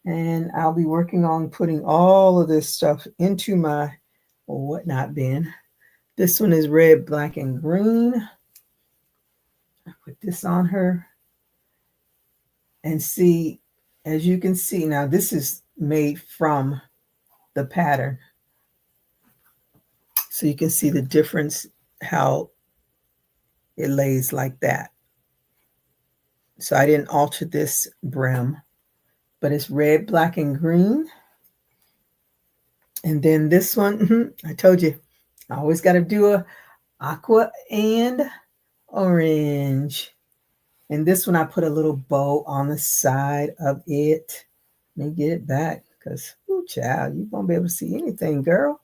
And I'll be working on putting all of this stuff into my Whatnot bin. This one is red, black, and green. I put this on her. And see, as you can see, now this is made from the pattern. So you can see the difference, how it lays like that. So I didn't alter this brim, but it's red, black, and green. And then this one, I told you, I always got to do a aqua and orange. And this one, I put a little bow on the side of it. Let me get it back because, child, you won't be able to see anything, girl.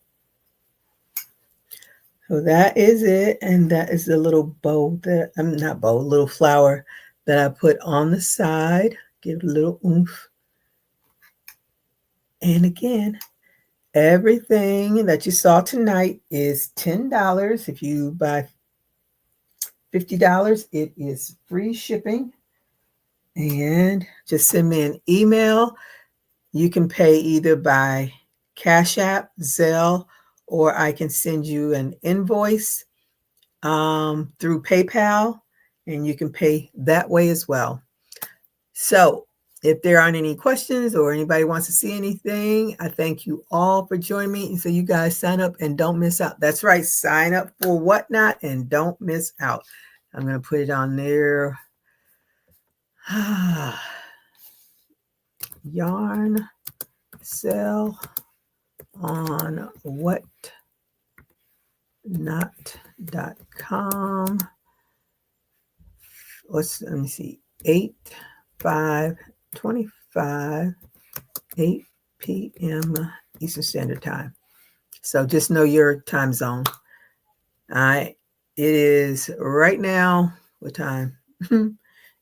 So that is it. And that is the little bow that, not bow, little flower that I put on the side. Give it a little oomph. And again, everything that you saw tonight is $10. If you buy $50, it is free shipping. And just send me an email. You can pay either by Cash App, Zelle, or I can send you an invoice through PayPal, and you can pay that way as well. So if there aren't any questions or anybody wants to see anything, I thank you all for joining me. So you guys sign up and don't miss out. That's right. Sign up for Whatnot and don't miss out. I'm going to put it on there. Yarn sell on whatnot.com. Let me see, 8/5/25, 8 p.m. Eastern Standard Time. So just know your time zone. It is right now, what time?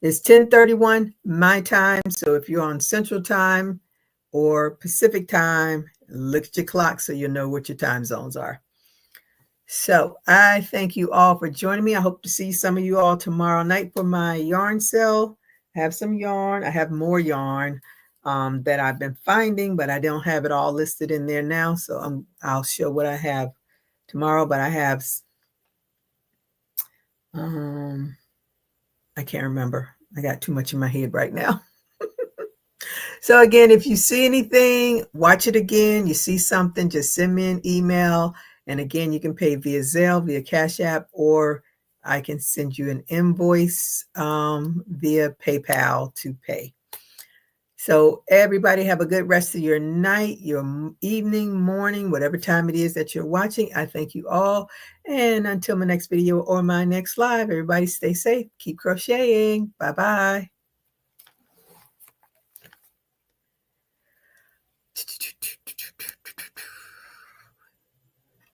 It's 10:31 my time. So if you're on Central Time or Pacific Time, look at your clock so you'll know what your time zones are. So I thank you all for joining me. I hope to see some of you all tomorrow night for my yarn sale. I have some yarn. I have more yarn that I've been finding, but I don't have it all listed in there now. So I'll show what I have tomorrow, but I have, I can't remember. I got too much in my head right now. So again, if you see anything, watch it again. You see something, just send me an email. And again, you can pay via Zelle, via Cash App, or I can send you an invoice via PayPal to pay. So everybody have a good rest of your night, your evening, morning, whatever time it is that you're watching. I thank you all. And until my next video or my next live, everybody stay safe. Keep crocheting. Bye-bye.